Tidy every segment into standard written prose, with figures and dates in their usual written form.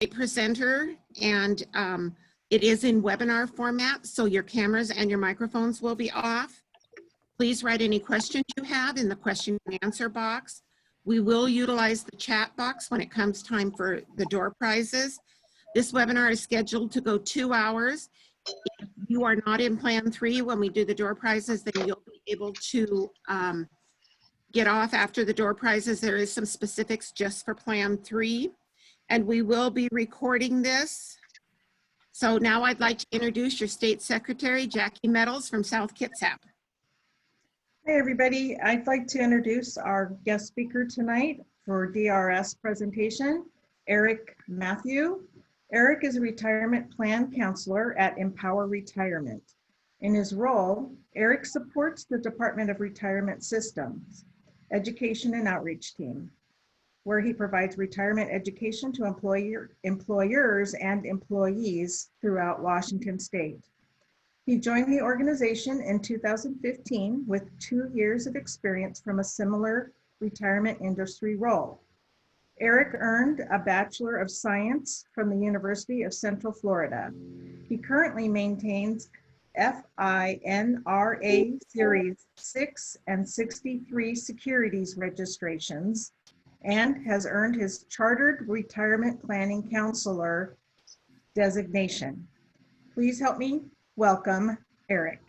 a presenter, and it is in webinar format, so your cameras and your microphones will be off. Please write any questions you have in the question and answer box. We will utilize the chat box when it comes time for the door prizes. This webinar is scheduled to go 2 hours. If you are not in Plan 3 when we do the door prizes, then you'll be able to get off after the door prizes. There is some specifics just for Plan 3, and we will be recording this. So now I'd like to introduce your State Secretary, Jackie Meadows from South Kitsap. Hey everybody, I'd like to introduce our guest speaker tonight for DRS presentation, Eric Mathieu. Eric is a retirement plan counselor at Empower Retirement. In his role, Eric supports the Department of Retirement Systems Education and Outreach team, where he provides retirement education to employers and employees throughout Washington State. He joined the organization in 2015 with 2 years of experience from a similar retirement industry role. Eric earned a Bachelor of Science from the University of Central Florida. He currently maintains FINRA Series 6 and 63 securities registrations and has earned his Chartered Retirement Planning Counselor designation. Please help me welcome Eric.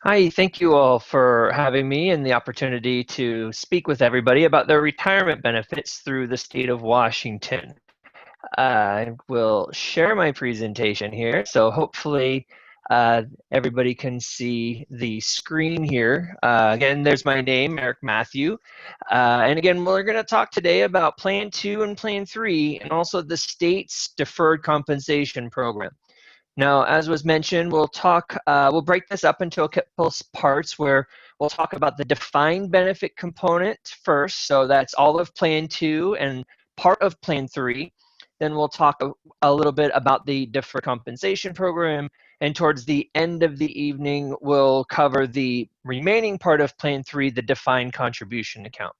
Hi, thank you all for having me and the opportunity to speak with everybody about their retirement benefits through the state of Washington. I will share my presentation here, so hopefully everybody can see the screen here. Again, there's my name, Eric Mathieu. And again, we're going to talk today about Plan 2 and Plan 3 and also the state's deferred compensation program. Now, as was mentioned, we'll break this up into a couple parts where we'll talk about the defined benefit component first. So that's all of Plan 2 and part of Plan 3. Then we'll talk a little bit about the deferred compensation program. And towards the end of the evening, we'll cover the remaining part of Plan 3, the defined contribution account.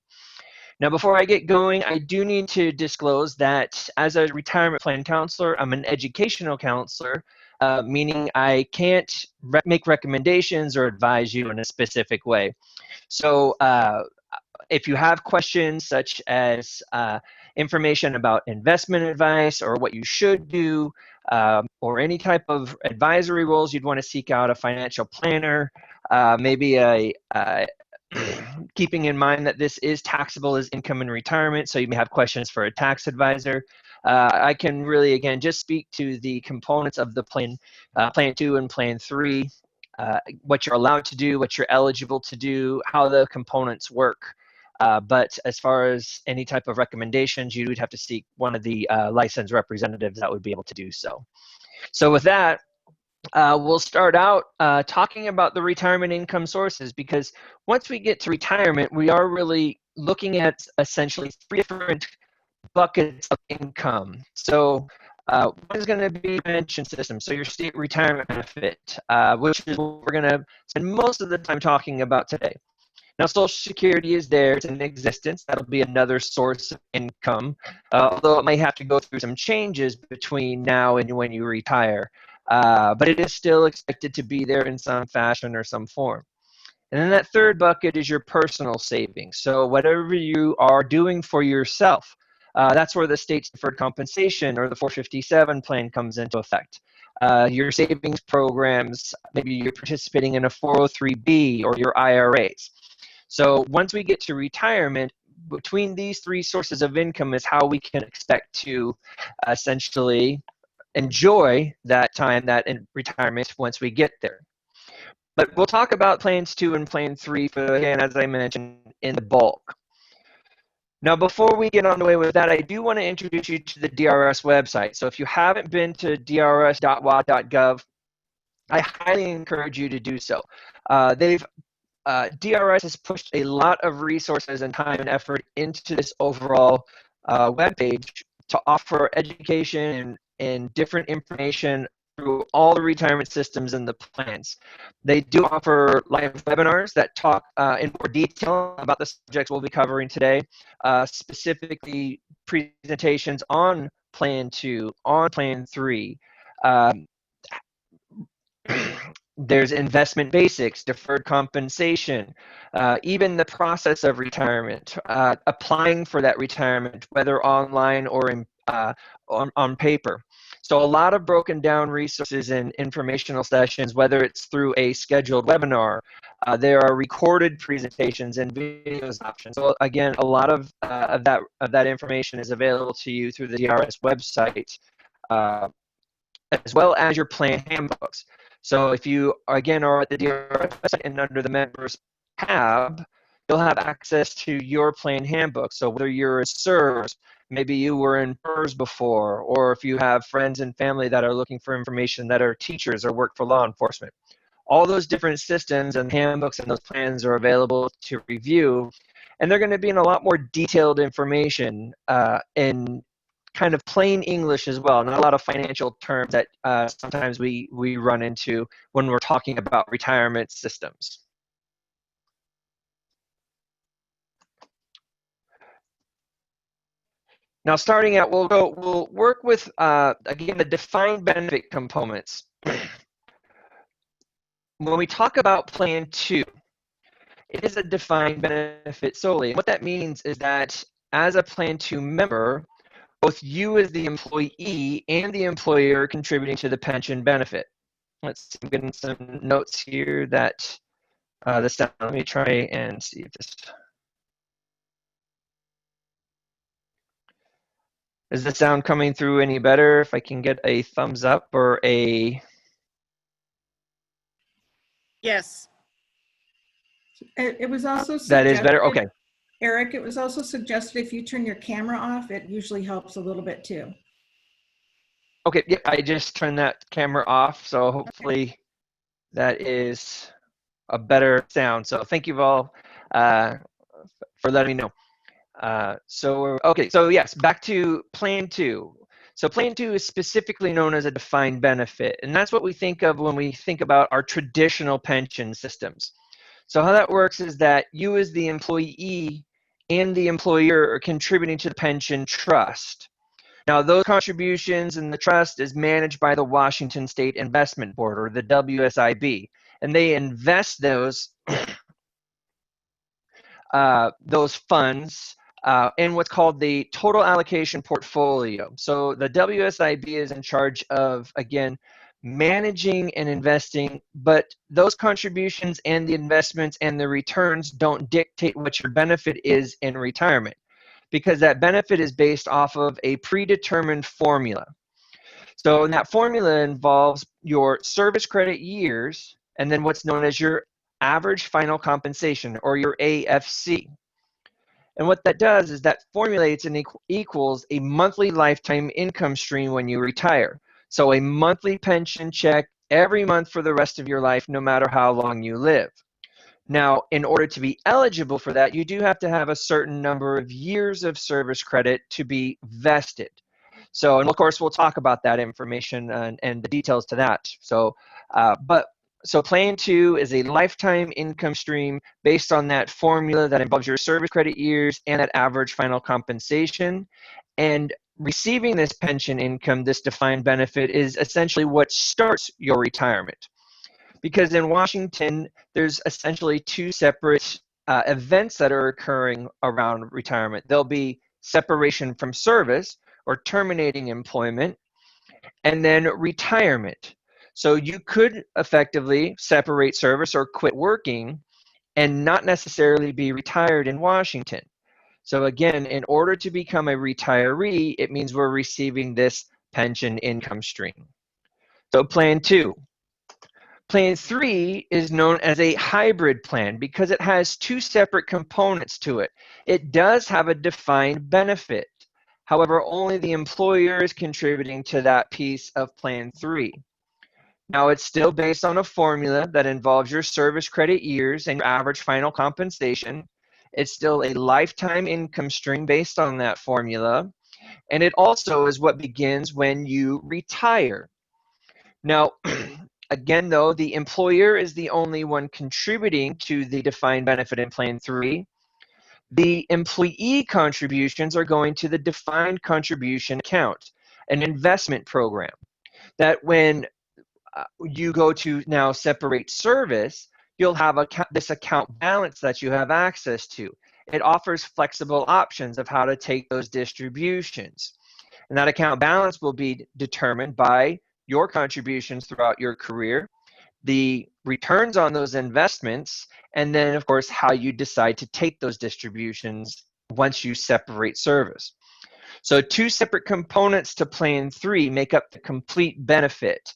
Now, before I get going, I do need to disclose that as a retirement plan counselor, I'm an educational counselor, meaning I can't make recommendations or advise you in a specific way. So if you have questions such as information about investment advice or what you should do, or any type of advisory roles, you'd want to seek out a financial planner, maybe keeping in mind that this is taxable as income in retirement, so you may have questions for a tax advisor. I can really, again, just speak to the components of the Plan 2 and Plan 3, what you're allowed to do, what you're eligible to do, how the components work. But as far as any type of recommendations, you would have to seek one of the licensed representatives that would be able to do so. So with that, we'll start out talking about the retirement income sources, because once we get to retirement, we are really looking at essentially 3 different buckets of income. So one is going to be pension system, so your state retirement benefit, which is what we're going to spend most of the time talking about today. Now, Social Security is there, it's in existence. That'll be another source of income, although it might have to go through some changes between now and when you retire. But it is still expected to be there in some fashion or some form. And then that third bucket is your personal savings. So whatever you are doing for yourself, that's where the state's deferred compensation or the 457 plan comes into effect. Your savings programs, maybe you're participating in a 403B or your IRAs. So once we get to retirement, between these 3 sources of income is how we can expect to essentially enjoy that time, that in retirement, once we get there. But we'll talk about Plans 2 and Plan 3, for, again, as I mentioned, in the bulk. Now, before we get on the way with that, I do want to introduce you to the DRS website. So if you haven't been to drs.wa.gov, I highly encourage you to do so. DRS has pushed a lot of resources and time and effort into this overall webpage to offer education and different information through all the retirement systems and the plans. They do offer live webinars that talk in more detail about the subjects we'll be covering today, specifically presentations on Plan 2, on Plan 3. There's investment basics, deferred compensation, even the process of retirement, applying for that retirement, whether online or on paper. So a lot of broken down resources and informational sessions, whether it's through a scheduled webinar, there are recorded presentations and videos options. So again, a lot of that information is available to you through the DRS website, as well as your plan handbooks. So if you, again, are at the DRS website and under the members tab, you'll have access to your plan handbook. So whether you're a CSRS, maybe you were in PERS before, or if you have friends and family that are looking for information that are teachers or work for law enforcement. All those different systems and handbooks and those plans are available to review, and they're going to be in a lot more detailed information in kind of plain English as well, not a lot of financial terms that sometimes we run into when we're talking about retirement systems. Now, starting out, we'll work with again the defined benefit components. When we talk about Plan 2, it is a defined benefit solely. What that means is that as a Plan 2 member, both you as the employee and the employer are contributing to the pension benefit. Let's see, I'm getting some notes here that the sound. Let me try and see if this. Is the sound coming through any better? If I can get a thumbs up or a. Yes. It was also That is better. Okay. Eric, it was also suggested if you turn your camera off, it usually helps a little bit too. Okay, yeah, I just turned that camera off, so hopefully that is a better sound. So thank you all for letting me know. Okay, so yes, back to Plan 2. So Plan 2 is specifically known as a defined benefit, and that's what we think of when we think about our traditional pension systems. So how that works is that you as the employee and the employer are contributing to the pension trust. Now, those contributions in the trust is managed by the Washington State Investment Board, or the WSIB, and they invest those funds in what's called the total allocation portfolio. So the WSIB is in charge of, again, managing and investing, but those contributions and the investments and the returns don't dictate what your benefit is in retirement, because that benefit is based off of a predetermined formula. So that formula involves your service credit years and then what's known as your average final compensation, or your AFC. And what that does is that formulates and equals a monthly lifetime income stream when you retire. So a monthly pension check every month for the rest of your life, no matter how long you live. Now, in order to be eligible for that, you do have to have a certain number of years of service credit to be vested. So, and of course, we'll talk about that information and the details to that. So, So Plan 2 is a lifetime income stream based on that formula that involves your service credit years and that average final compensation. And receiving this pension income, this defined benefit, is essentially what starts your retirement. Because in Washington, there's essentially two separate events that are occurring around retirement. There'll be separation from service, or terminating employment, and then retirement. So you could effectively separate service or quit working and not necessarily be retired in Washington. So again, in order to become a retiree, it means we're receiving this pension income stream. So Plan 2. Plan 3 is known as a hybrid plan because it has two separate components to it. It does have a defined benefit. However, only the employer is contributing to that piece of Plan 3. Now, it's still based on a formula that involves your service credit years and your average final compensation. It's still a lifetime income stream based on that formula. And it also is what begins when you retire. Now, again, though, the employer is the only one contributing to the defined benefit in Plan 3. The employee contributions are going to the defined contribution account, an investment program that when you go to now separate service, you'll have this account balance that you have access to. It offers flexible options of how to take those distributions. And that account balance will be determined by your contributions throughout your career, the returns on those investments, and then, of course, how you decide to take those distributions once you separate service. So 2 separate components to Plan 3 make up the complete benefit.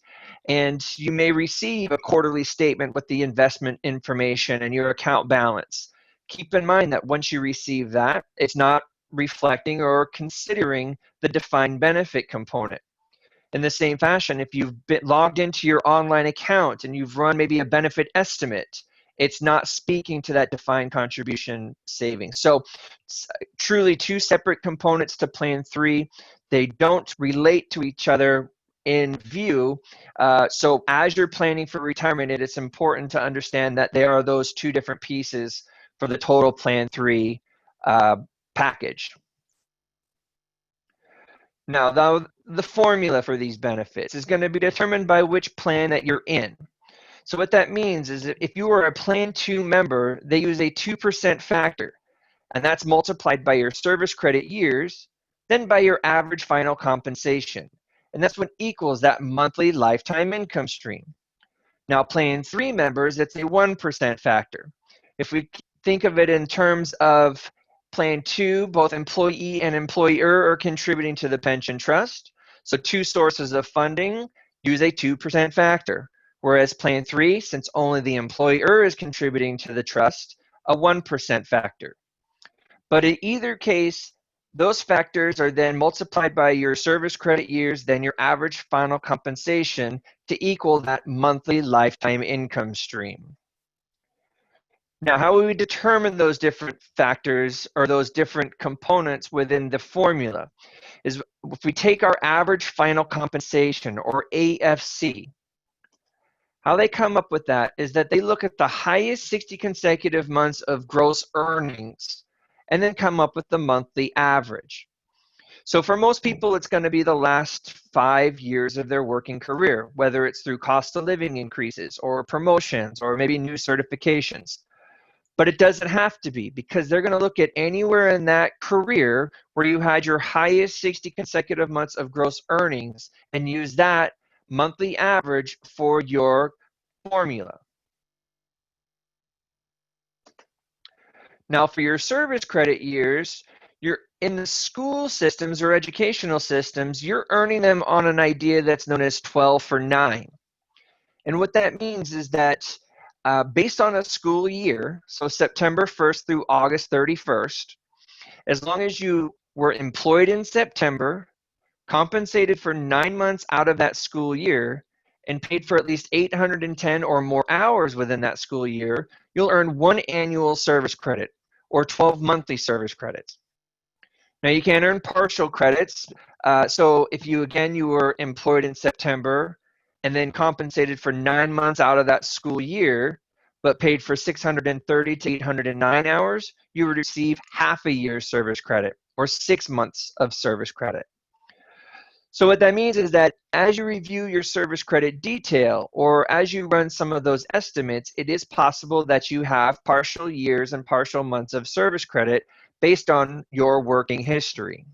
And you may receive a quarterly statement with the investment information and your account balance. Keep in mind that once you receive that, it's not reflecting or considering the defined benefit component. In the same fashion, if you've been logged into your online account and you've run maybe a benefit estimate, it's not speaking to that defined contribution savings. So truly 2 separate components to Plan 3. They don't relate to each other in view. So as you're planning for retirement, it is important to understand that there are those 2 different pieces for the total Plan 3 package. Now, the formula for these benefits is going to be determined by which plan that you're in. So what that means is that if you are a Plan 2 member, they use a 2% factor, and that's multiplied by your service credit years, then by your average final compensation. And that's what equals that monthly lifetime income stream. Now, Plan 3 members, it's a 1% factor. If we think of it in terms of Plan 2, both employee and employer are contributing to the pension trust. So 2 sources of funding use a 2% factor. Whereas Plan 3, since only the employer is contributing to the trust, a 1% factor. But in either case, those factors are then multiplied by your service credit years, then your average final compensation to equal that monthly lifetime income stream. Now, how will we determine those different factors or those different components within the formula? Is if we take our average final compensation, or AFC, how they come up with that is that they look at the highest 60 consecutive months of gross earnings and then come up with the monthly average. So for most people, it's going to be the last 5 years of their working career, whether it's through cost of living increases or promotions or maybe new certifications. But it doesn't have to be, because they're going to look at anywhere in that career where you had your highest 60 consecutive months of gross earnings and use that monthly average for your formula. Now, for your service credit years, you're in the school systems or educational systems, you're earning them on an idea that's known as 12 for 9. And what that means is that based on a school year, so September 1st through August 31st, as long as you were employed in September, compensated for 9 months out of that school year, and paid for at least 810 or more hours within that school year, you'll earn 1 annual service credit or 12 monthly service credits. Now, you can earn partial credits. So if you were employed in September and then compensated for 9 months out of that school year, but paid for 630 to 809 hours, you would receive half a year's service credit or 6 months of service credit. So what that means is that as you review your service credit detail, or as you run some of those estimates, it is possible that you have partial years and partial months of service credit based on your working history.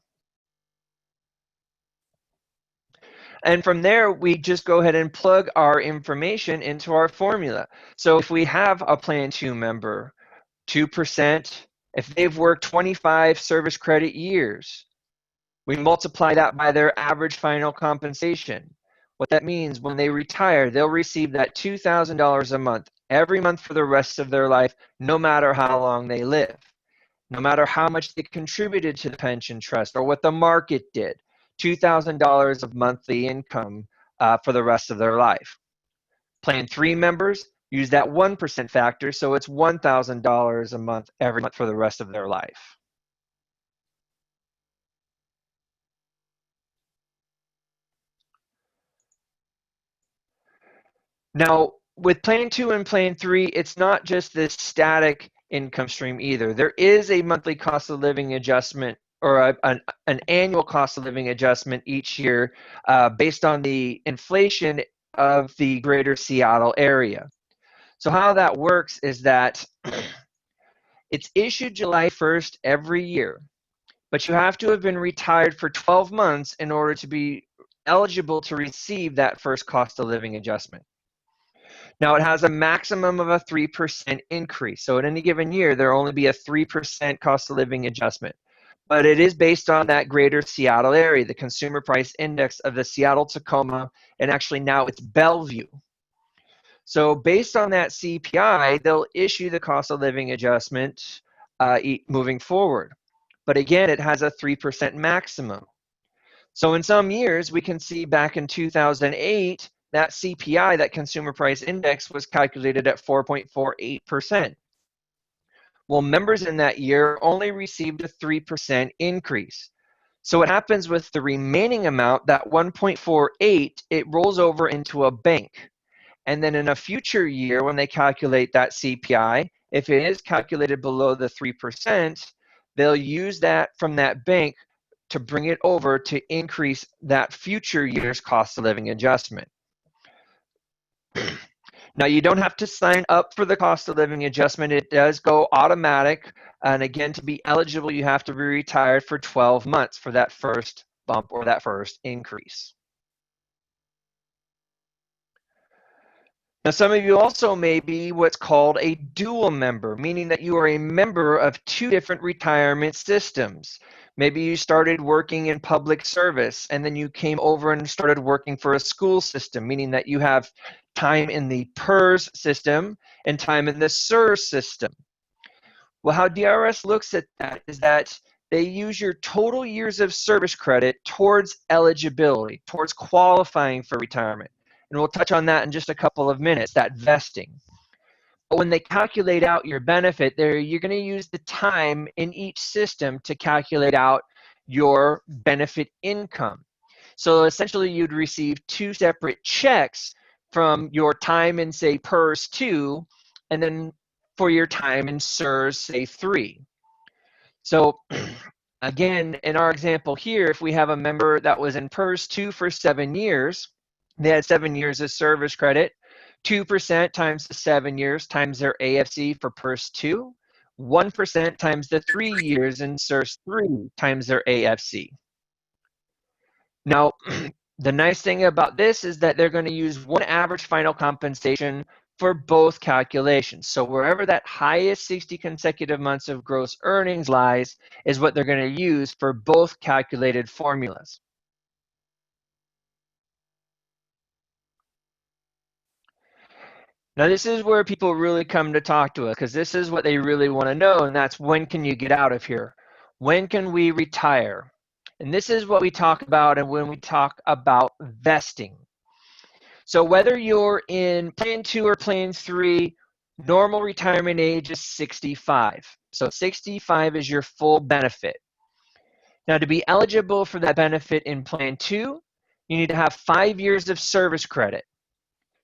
And from there, we just go ahead and plug our information into our formula. So if we have a Plan 2 member, 2%, if they've worked 25 service credit years, we multiply that by their average final compensation. What that means, when they retire, they'll receive that $2,000 a month, every month for the rest of their life, no matter how long they live, no matter how much they contributed to the pension trust or what the market did. $2,000 of monthly income for the rest of their life. Plan 3 members use that 1% factor, so it's $1,000 a month every month for the rest of their life. Now, with Plan 2 and Plan 3, it's not just this static income stream either. There is a monthly cost of living adjustment or an annual cost of living adjustment each year based on the inflation of the greater Seattle area. So how that works is that it's issued July 1st every year, but you have to have been retired for 12 months in order to be eligible to receive that first cost of living adjustment. Now, it has a maximum of a 3% increase. So at any given year, there will only be a 3% cost of living adjustment. But it is based on that greater Seattle area, the consumer price index of the Seattle, Tacoma, and actually now it's Bellevue. So based on that CPI, they'll issue the cost of living adjustment moving forward. But again, it has a 3% maximum. So in some years, we can see back in 2008, that CPI, that consumer price index, was calculated at 4.48%. Well, members in that year only received a 3% increase. So what happens with the remaining amount, that 1.48, it rolls over into a bank. And then in a future year, when they calculate that CPI, if it is calculated below the 3%, they'll use that from that bank to bring it over to increase that future year's cost of living adjustment. Now, you don't have to sign up for the cost of living adjustment. It does go automatic. And again, to be eligible, you have to be retired for 12 months for that first bump or that first increase. Now, some of you also may be what's called a dual member, meaning that you are a member of two different retirement systems. Maybe you started working in public service and then you came over and started working for a school system, meaning that you have time in the PERS system and time in the SERS system. Well, how DRS looks at that is that they use your total years of service credit towards eligibility, towards qualifying for retirement. And we'll touch on that in just a couple of minutes, that vesting. But when they calculate out your benefit, you're going to use the time in each system to calculate out your benefit income. So essentially, you'd receive two separate checks from your time in, say, PERS 2, and then for your time in SERS, say, 3. So again, in our example here, if we have a member that was in PERS 2 for 7 years, they had 7 years of service credit, 2% times the 7 years times their AFC for PERS 2, 1% times the 3 years in SERS 3 times their AFC. Now, the nice thing about this is that they're going to use one average final compensation for both calculations. So wherever that highest 60 consecutive months of gross earnings lies is what they're going to use for both calculated formulas. Now, this is where people really come to talk to us because this is what they really want to know, and that's when can you get out of here? When can we retire? And this is what we talk about and when we talk about vesting. So whether you're in Plan 2 or Plan 3, normal retirement age is 65. So 65 is your full benefit. Now, to be eligible for that benefit in Plan 2, you need to have 5 years of service credit.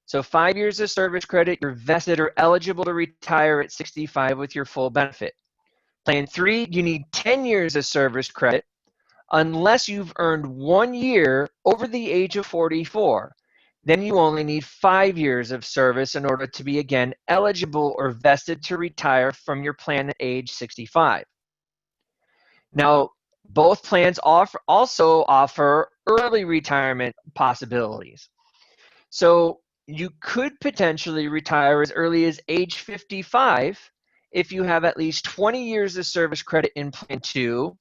So 5 years of service credit, you're vested or eligible to retire at 65 with your full benefit. Plan 3, you need 10 years of service credit unless you've earned 1 year over the age of 44. Then you only need 5 years of service in order to be, again, eligible or vested to retire from your plan at age 65. Now, both plans also offer early retirement possibilities. So you could potentially retire as early as age 55 if you have at least 20 years of service credit in Plan 2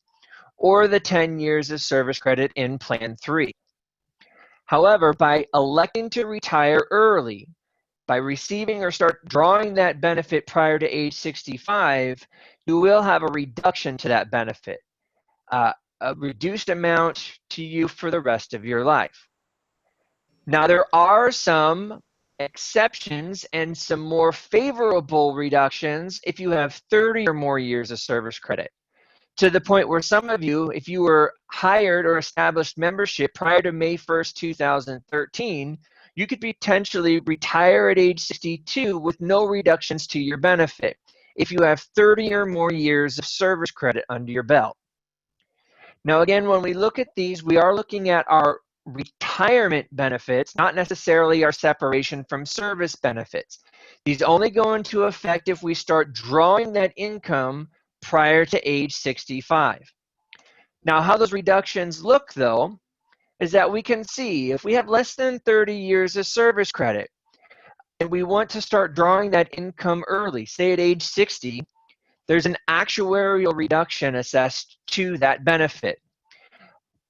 or the 10 years of service credit in Plan 3. However, by electing to retire early, by receiving or start drawing that benefit prior to age 65, you will have a reduction to that benefit, a reduced amount to you for the rest of your life. Now, there are some exceptions and some more favorable reductions if you have 30 or more years of service credit. To the point where some of you, if you were hired or established membership prior to May 1st, 2013, you could potentially retire at age 62 with no reductions to your benefit if you have 30 or more years of service credit under your belt. Now, again, when we look at these, we are looking at our retirement benefits, not necessarily our separation from service benefits. These only go into effect if we start drawing that income prior to age 65. Now, how those reductions look, though, is that we can see if we have less than 30 years of service credit and we want to start drawing that income early, say at age 60, there's an actuarial reduction assessed to that benefit.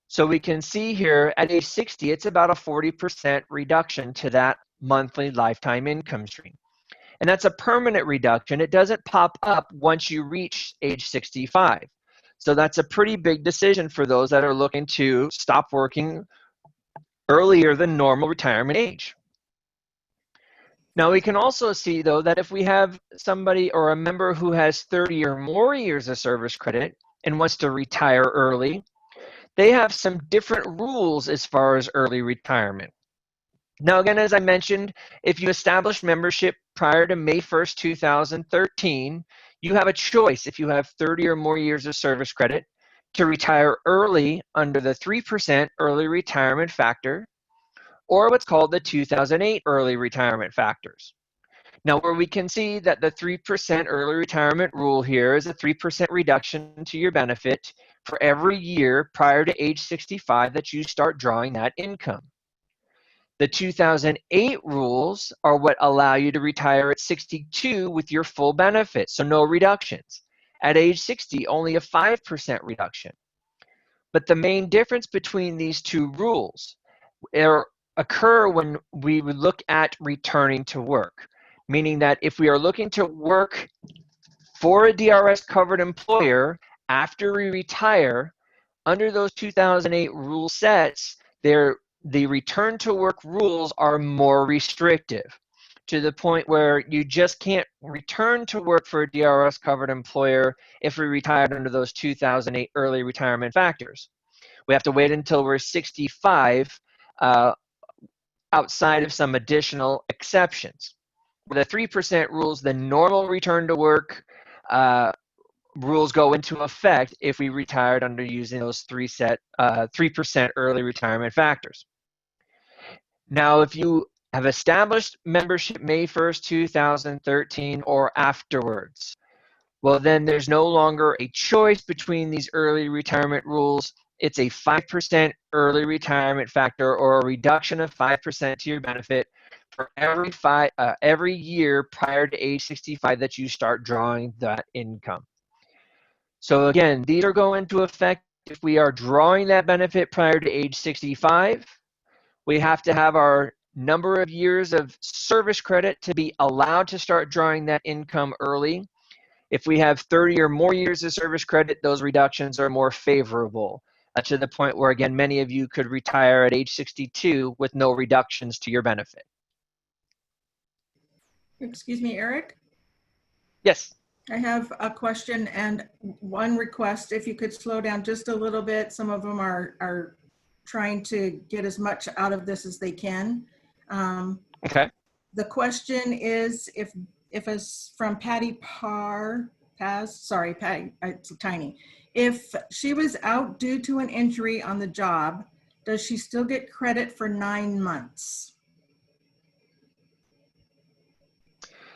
So we can see here at age 60, it's about a 40% reduction to that monthly lifetime income stream. And that's a permanent reduction. It doesn't pop up once you reach age 65. So that's a pretty big decision for those that are looking to stop working earlier than normal retirement age. Now we can also see, though, that if we have somebody or a member who has 30 or more years of service credit and wants to retire early, they have some different rules as far as early retirement. Now, again, as I mentioned, if you establish membership prior to May 1st, 2013, you have a choice if you have 30 or more years of service credit to retire early under the 3% early retirement factor or what's called the 2008 early retirement factors. Now, where we can see that the 3% early retirement rule here is a 3% reduction to your benefit for every year prior to age 65 that you start drawing that income. The 2008 rules are what allow you to retire at 62 with your full benefit, so no reductions. At age 60, only a 5% reduction. But the main difference between these two rules occur when we look at returning to work, meaning that if we are looking to work for a DRS covered employer after we retire, under those 2008 rule sets, the return to work rules are more restrictive to the point where you just can't return to work for a DRS covered employer if we retired under those 2008 early retirement factors. We have to wait until we're 65 outside of some additional exceptions. With the 3% rules, the normal return to work rules go into effect if we retired under using those 3% early retirement factors. Now, if you have established membership May 1st, 2013 or afterwards, well, then there's no longer a choice between these early retirement rules. It's a 5% early retirement factor or a reduction of 5% to your benefit for every year prior to age 65 that you start drawing that income. So again, these are going into effect if we are drawing that benefit prior to age 65. We have to have our number of years of service credit to be allowed to start drawing that income early. If we have 30 or more years of service credit, those reductions are more favorable to the point where, again, many of you could retire at age 62 with no reductions to your benefit. Excuse me, Eric? Yes. I have a question and one request. If you could slow down just a little bit. Some of them are trying to get as much out of this as they can. Okay. The question is, if it's from Patty Paz, sorry, Patty, it's tiny. If she was out due to an injury on the job, does she still get credit for 9 months?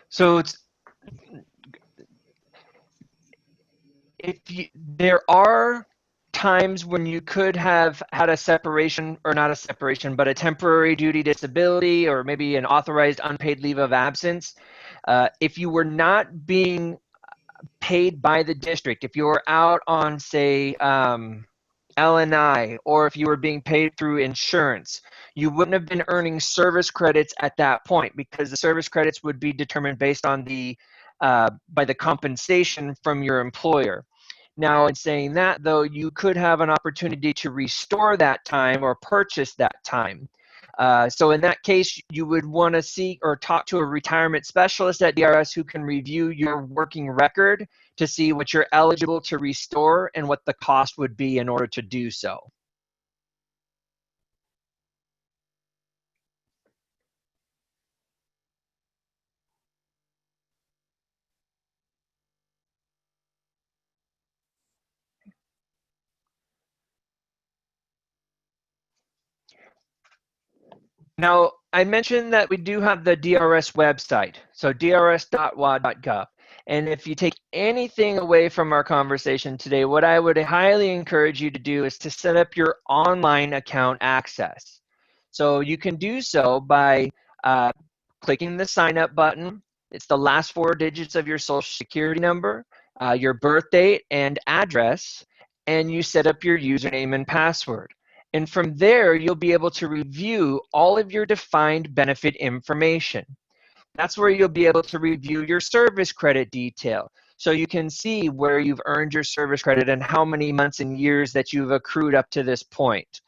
So there are times when you could have had a separation, or not a separation, but a temporary duty disability, or maybe an authorized unpaid leave of absence. If you were not being paid by the district, if you were out on, say, L&I, or if you were being paid through insurance, you wouldn't have been earning service credits at that point, because the service credits would be determined based on by the compensation from your employer. Now, in saying that, though, you could have an opportunity to restore that time or purchase that time. So in that case, you would want to seek or talk to a retirement specialist at DRS who can review your working record to see what you're eligible to restore and what the cost would be in order to do so. Now, I mentioned that we do have the DRS website, so drs.wa.gov. And if you take anything away from our conversation today, what I would highly encourage you to do is to set up your online account access. So you can do so by clicking the sign up button. It's the last 4 digits of your social security number, your birth date and address, and you set up your username and password. And from there, you'll be able to review all of your defined benefit information. That's where you'll be able to review your service credit detail. So you can see where you've earned your service credit and how many months and years that you've accrued up to this point.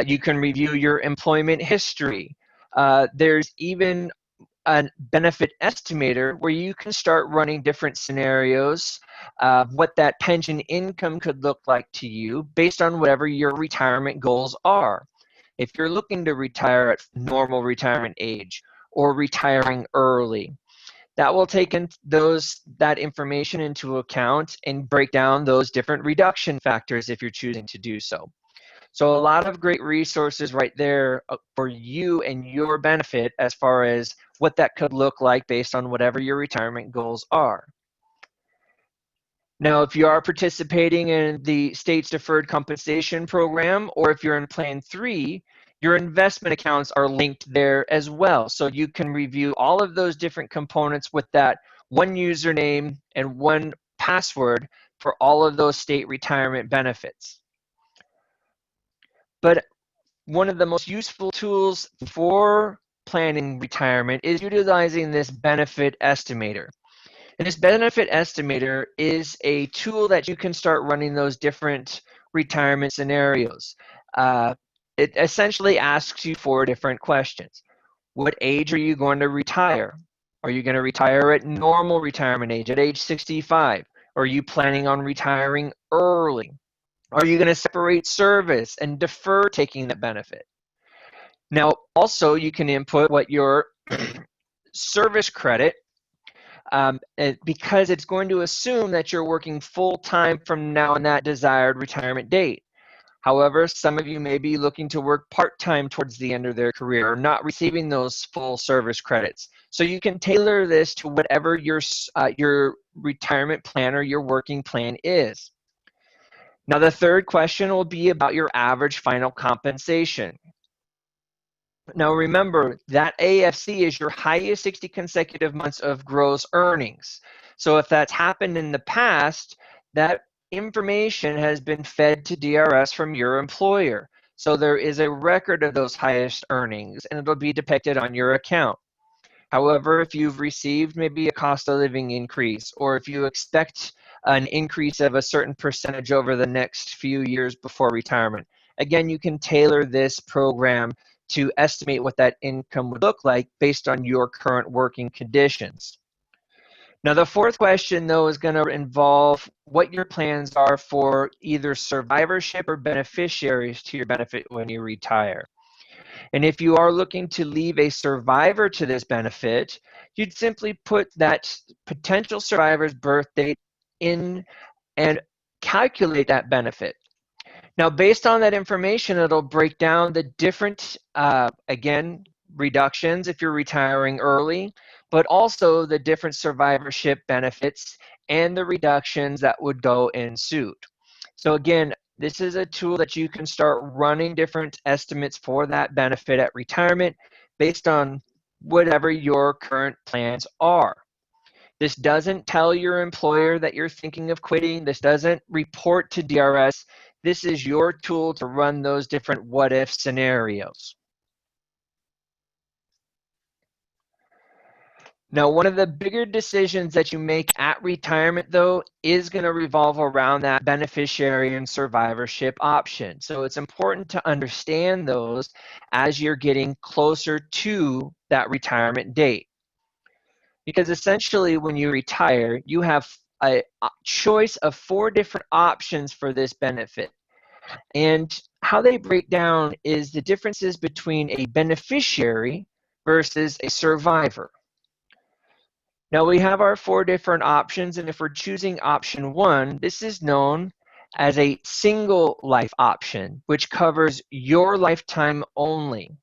You can review your employment history. There's even a benefit estimator where you can start running different scenarios of what that pension income could look like to you based on whatever your retirement goals are. If you're looking to retire at normal retirement age or retiring early, that will take that information into account and break down those different reduction factors if you're choosing to do so. So a lot of great resources right there for you and your benefit as far as what that could look like based on whatever your retirement goals are. Now, if you are participating in the state's deferred compensation program, or if you're in Plan 3, your investment accounts are linked there as well. So you can review all of those different components with that one username and one password for all of those state retirement benefits. But one of the most useful tools for planning retirement is utilizing this benefit estimator. And this benefit estimator is a tool that you can start running those different retirement scenarios. It essentially asks you 4 different questions. What age are you going to retire? Are you going to retire at normal retirement age at age 65? Are you planning on retiring early? Are you going to separate service and defer taking that benefit? Now, also, you can input what your service credit, because it's going to assume that you're working full-time from now and that desired retirement date. However, some of you may be looking to work part-time towards the end of their career or not receiving those full service credits. So you can tailor this to whatever your retirement plan or your working plan is. Now, the third question will be about your average final compensation. Now, remember that AFC is your highest 60 consecutive months of gross earnings. So if that's happened in the past, that information has been fed to DRS from your employer. So there is a record of those highest earnings, and it'll be depicted on your account. However, if you've received maybe a cost of living increase, or if you expect an increase of a certain percentage over the next few years before retirement, again, you can tailor this program to estimate what that income would look like based on your current working conditions. Now, the fourth question, though, is going to involve what your plans are for either survivorship or beneficiaries to your benefit when you retire. And if you are looking to leave a survivor to this benefit, you'd simply put that potential survivor's birth date in and calculate that benefit. Now, based on that information, it'll break down the different, again, reductions if you're retiring early, but also the different survivorship benefits and the reductions that would go in suit. So again, this is a tool that you can start running different estimates for that benefit at retirement based on whatever your current plans are. This doesn't tell your employer that you're thinking of quitting. This doesn't report to DRS. This is your tool to run those different what-if scenarios. Now, one of the bigger decisions that you make at retirement, though, is going to revolve around that beneficiary and survivorship option. So it's important to understand those as you're getting closer to that retirement date. Because essentially, when you retire, you have a choice of 4 different options for this benefit. And how they break down is the differences between a beneficiary versus a survivor. Now we have our 4 different options, and if we're choosing option 1, this is known as a single life option, which covers your lifetime only.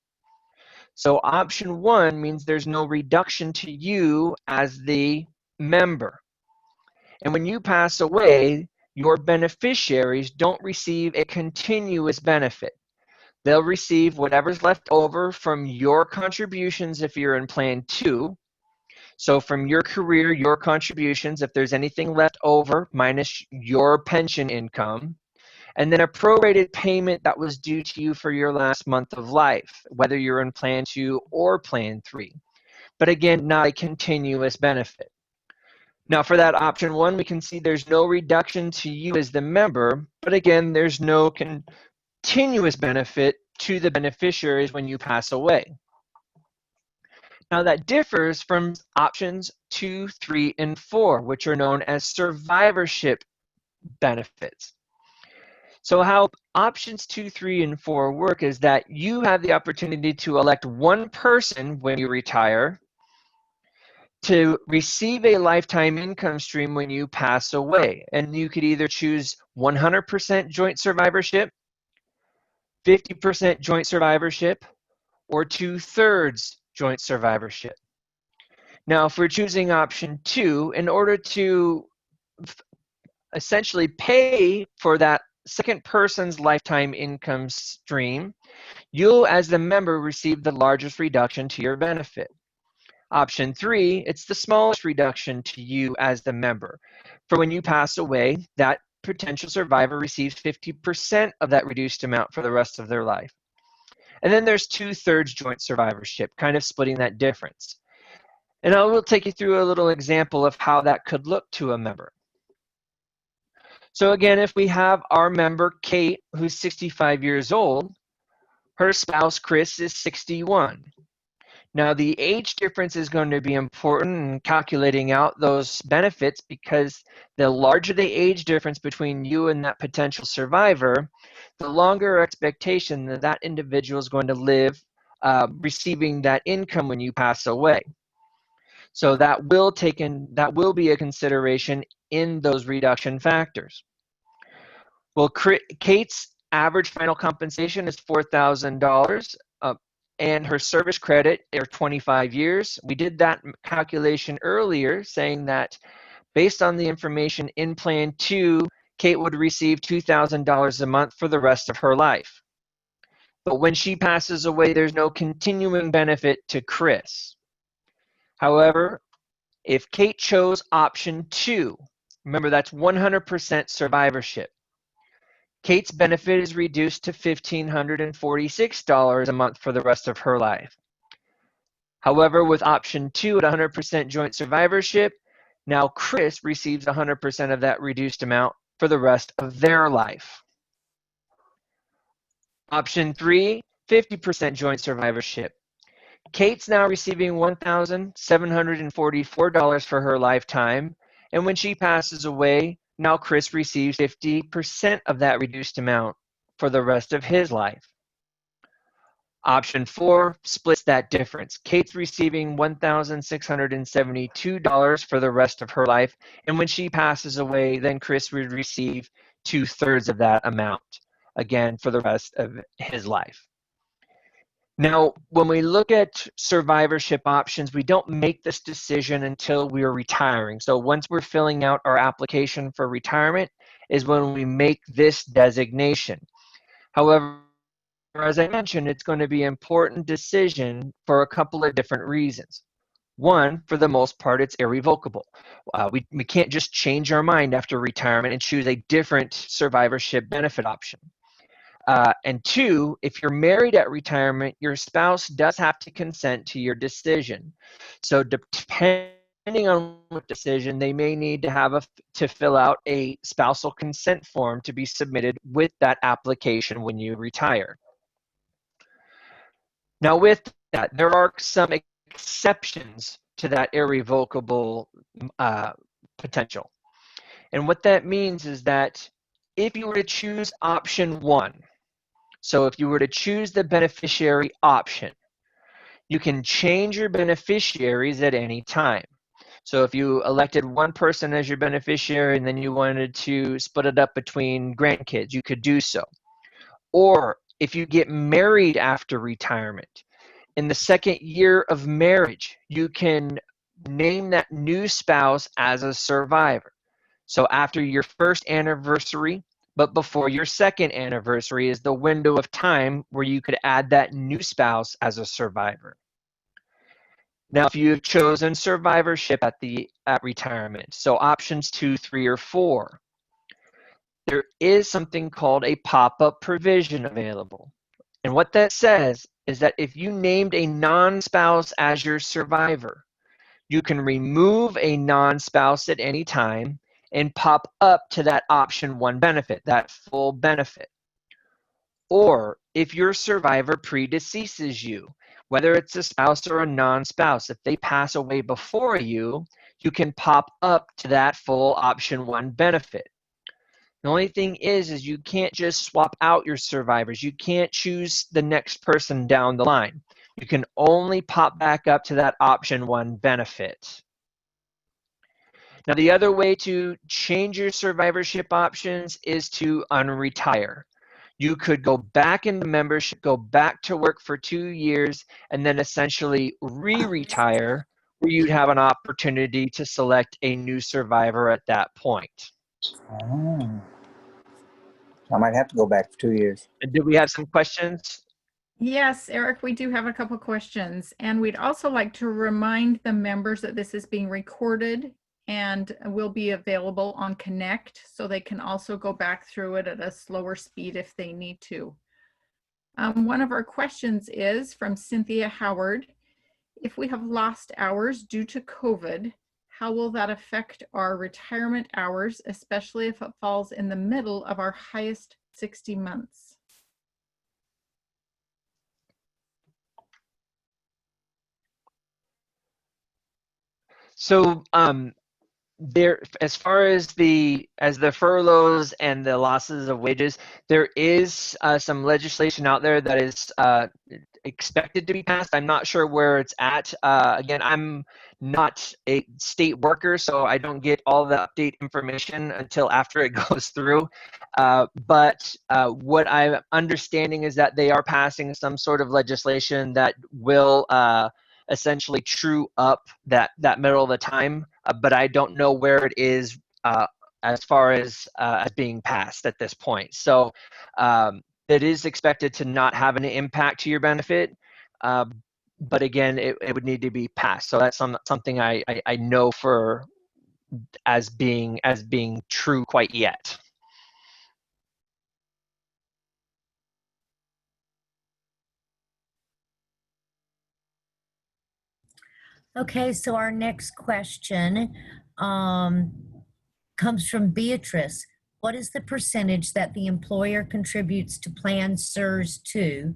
So option 1 means there's no reduction to you as the member. And when you pass away, your beneficiaries don't receive a continuous benefit. They'll receive whatever's left over from your contributions if you're in Plan 2. So from your career, your contributions, if there's anything left over minus your pension income, and then a prorated payment that was due to you for your last month of life, whether you're in Plan 2 or Plan 3. But again, not a continuous benefit. Now for that option 1, we can see there's no reduction to you as the member, but again, there's no continuous benefit to the beneficiaries when you pass away. Now that differs from options 2, 3, and 4, which are known as survivorship benefits. So how options 2, 3, and 4 work is that you have the opportunity to elect one person when you retire to receive a lifetime income stream when you pass away. And you could either choose 100% joint survivorship, 50% joint survivorship, or 2/3 joint survivorship. Now, if we're choosing option 2, in order to essentially pay for that second person's lifetime income stream, you'll, as the member, receive the largest reduction to your benefit. Option 3, it's the smallest reduction to you as the member. For when you pass away, that potential survivor receives 50% of that reduced amount for the rest of their life. And then there's 2/3 joint survivorship, kind of splitting that difference. And I will take you through a little example of how that could look to a member. So again, if we have our member, Kate, who's 65 years old, her spouse, Chris, is 61. Now, the age difference is going to be important in calculating out those benefits, because the larger the age difference between you and that potential survivor, the longer expectation that that individual is going to live receiving that income when you pass away. So that will be a consideration in those reduction factors. Well, Kate's average final compensation is $4,000. And her service credit are 25 years. We did that calculation earlier, saying that based on the information in Plan 2, Kate would receive $2,000 a month for the rest of her life. But when she passes away, there's no continuing benefit to Chris. However, if Kate chose option 2, remember that's 100% survivorship, Kate's benefit is reduced to $1,546 a month for the rest of her life. However, with option 2 at 100% joint survivorship, now Chris receives 100% of that reduced amount for the rest of their life. Option 3, 50% joint survivorship. Kate's now receiving $1,744 for her lifetime, and when she passes away, now Chris receives 50% of that reduced amount for the rest of his life. Option 4 splits that difference. Kate's receiving $1,672 for the rest of her life, and when she passes away, then Chris would receive 2/3 of that amount, again, for the rest of his life. Now, when we look at survivorship options, we don't make this decision until we're retiring. So once we're filling out our application for retirement is when we make this designation. However, as I mentioned, it's going to be an important decision for a couple of different reasons. One, for the most part, it's irrevocable. We can't just change our mind after retirement and choose a different survivorship benefit option. And 2, if you're married at retirement, your spouse does have to consent to your decision. So depending on what decision, they may need to fill out a spousal consent form to be submitted with that application when you retire. Now with that, there are some exceptions to that irrevocable potential. And what that means is that if you were to choose option 1, so if you were to choose the beneficiary option, you can change your beneficiaries at any time. So if you elected one person as your beneficiary and then you wanted to split it up between grandkids, you could do so. Or if you get married after retirement, In the second year of marriage, you can name that new spouse as a survivor. So after your first anniversary, but before your second anniversary is the window of time where you could add that new spouse as a survivor. Now, if you've chosen survivorship at retirement, so options 2, 3, or 4, there is something called a pop-up provision available. And what that says is that if you named a non-spouse as your survivor, you can remove a non-spouse at any time and pop up to that option 1 benefit, that full benefit. Or if your survivor predeceases you, whether it's a spouse or a non-spouse, if they pass away before you, you can pop up to that full option 1 benefit. The only thing is you can't just swap out your survivors. You can't choose the next person down the line. You can only pop back up to that option 1 benefit. Now, the other way to change your survivorship options is to unretire. You could go back into membership, go back to work for 2 years, and then essentially re-retire, where you'd have an opportunity to select a new survivor at that point. Oh. I might have to go back for 2 years. And do we have some questions? Yes, Eric, we do have a couple questions, and we'd also like to remind the members that this is being recorded and will be available on Connect, so they can also go back through it at a slower speed if they need to. One of our questions is from Cynthia Howard. If we have lost hours due to COVID, how will that affect our retirement hours, especially if it falls in the middle of our highest 60 months? So there, as far as the furloughs and the losses of wages, there is some legislation out there that is expected to be passed. I'm not sure where it's at. Again, I'm not a state worker, so I don't get all the update information until after it goes through. But what I'm understanding is that they are passing some sort of legislation that will essentially true up that middle of the time, but I don't know where it is as far as being passed at this point. So it is expected to not have an impact to your benefit, but again, it would need to be passed. So that's something I know for as being true quite yet. Okay, so our next question comes from Beatrice. What is the percentage that the employer contributes to Plan SURS 2?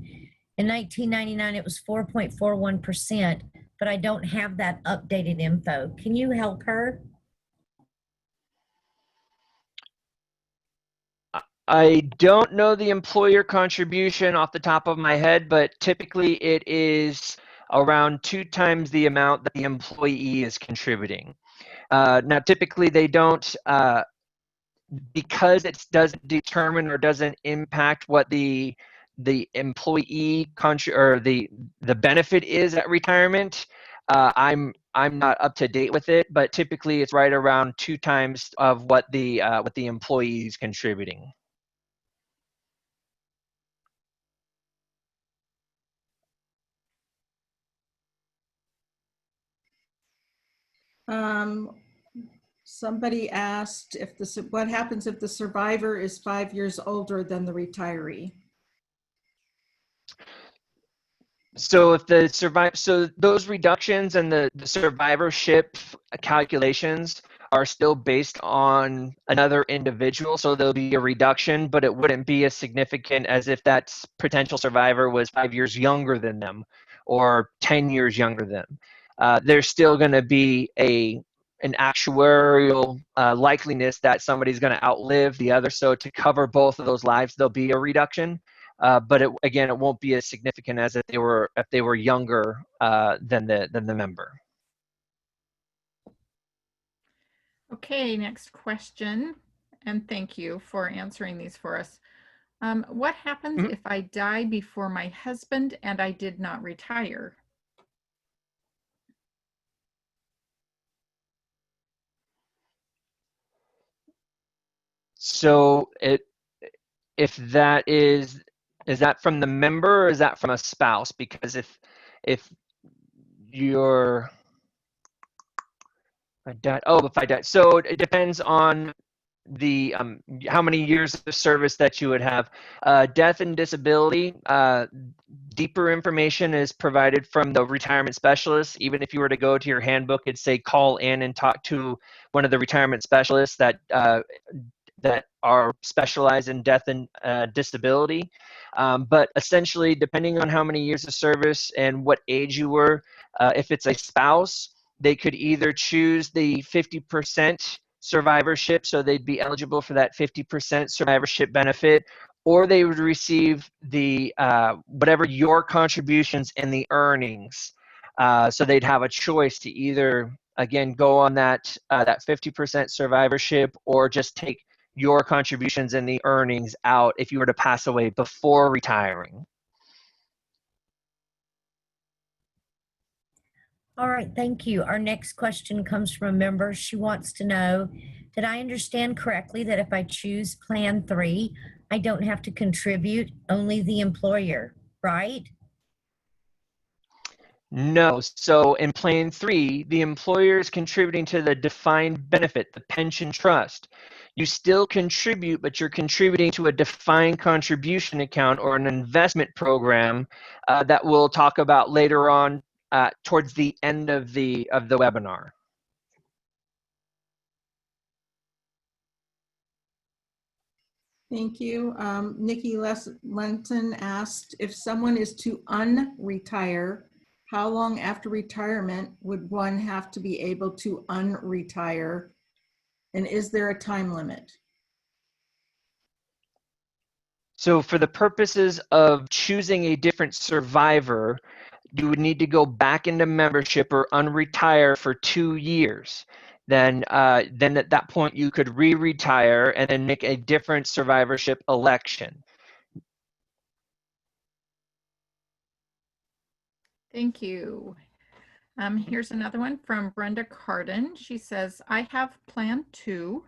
In 1999, it was 4.41%, but I don't have that updated info. Can you help her? I don't know the employer contribution off the top of my head, but typically it is around 2 times the amount that the employee is contributing. Now, typically they don't, because it doesn't determine or doesn't impact what the employee or the benefit is at retirement. I'm not up to date with it, but typically it's right around 2 times of what the employee is contributing. Somebody asked what happens if the survivor is 5 years older than the retiree? So if so those reductions and the survivorship calculations are still based on another individual. So there'll be a reduction, but it wouldn't be as significant as if that potential survivor was 5 years younger than them or 10 years younger than them. There's still going to be an actuarial likeliness that somebody's going to outlive the other. So to cover both of those lives, there'll be a reduction. But again, it won't be as significant as if they were younger than the member. Okay, next question, and thank you for answering these for us. What happens if I die before my husband and I did not retire? So if that is that from the member or is that from a spouse? Because if you're if I died, so it depends on the how many years of service that you would have. Death and disability, deeper information is provided from the retirement specialist. Even if you were to go to your handbook, it'd say call in and talk to one of the retirement specialists that are specialized in death and disability. But essentially, depending on how many years of service and what age you were, if it's a spouse, they could either choose the 50% survivorship, so they'd be eligible for that 50% survivorship benefit, or they would receive the whatever your contributions and the earnings. So they'd have a choice to either, again, go on that 50% survivorship or just take your contributions and the earnings out if you were to pass away before retiring. All right, thank you. Our next question comes from a member. She wants to know, did I understand correctly that if I choose Plan 3, I don't have to contribute, only the employer, right? No. So in Plan 3, the employer is contributing to the defined benefit, the pension trust. You still contribute, but you're contributing to a defined contribution account or an investment program that we'll talk about later on towards the end of the webinar. Thank you. Nikki Lenton asked, if someone is to unretire, how long after retirement would one have to be able to unretire? And is there a time limit? So for the purposes of choosing a different survivor, you would need to go back into membership or unretire for 2 years. Then at that point you could re-retire and then make a different survivorship election. Thank you. Here's another one from Brenda Carden. She says, I have Plan 2.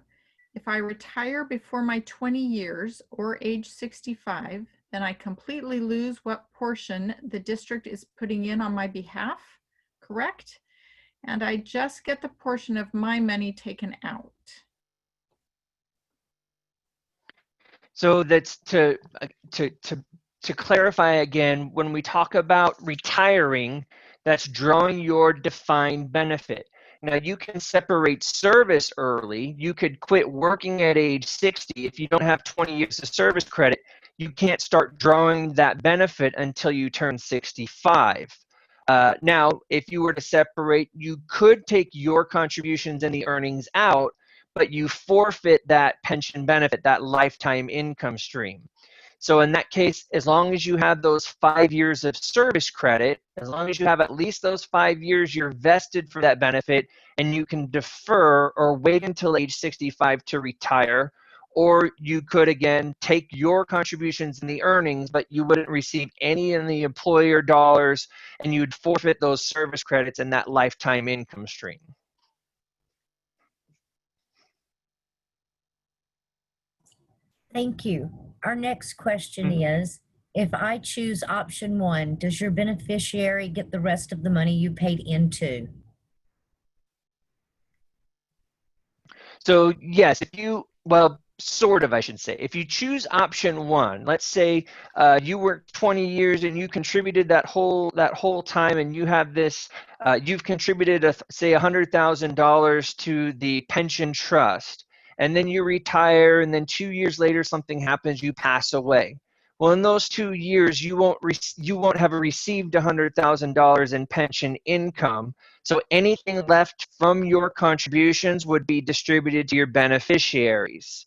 If I retire before my 20 years or age 65, then I completely lose what portion the district is putting in on my behalf, correct? And I just get the portion of my money taken out. So that's to clarify again, when we talk about retiring, that's drawing your defined benefit. Now you can separate service early. You could quit working at age 60. If you don't have 20 years of service credit, you can't start drawing that benefit until you turn 65. Now, if you were to separate, you could take your contributions and the earnings out, but you forfeit that pension benefit, that lifetime income stream. So in that case, as long as you have those 5 years of service credit, as long as you have at least those 5 years, you're vested for that benefit, and you can defer or wait until age 65 to retire. Or you could, again, take your contributions and the earnings, but you wouldn't receive any in the employer dollars, and you'd forfeit those service credits and that lifetime income stream. Thank you. Our next question is, if I choose option 1, does your beneficiary get the rest of the money you paid into? So yes, well, sort of, I should say. If you choose option 1, let's say you worked 20 years and you contributed that whole time, and you have this, you've contributed say $100,000 to the pension trust, and then you retire, and then 2 years later something happens, you pass away. Well, in those 2 years, you won't have received $100,000 in pension income. So anything left from your contributions would be distributed to your beneficiaries.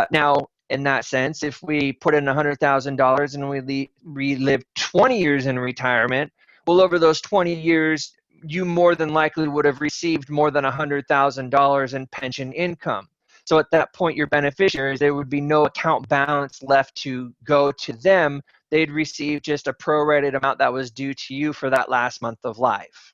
Now, in that sense, if we put in $100,000 and we live 20 years in retirement, well, over those 20 years, you more than likely would have received more than $100,000 in pension income. So at that point, your beneficiaries, there would be no account balance left to go to them. They'd receive just a prorated amount that was due to you for that last month of life.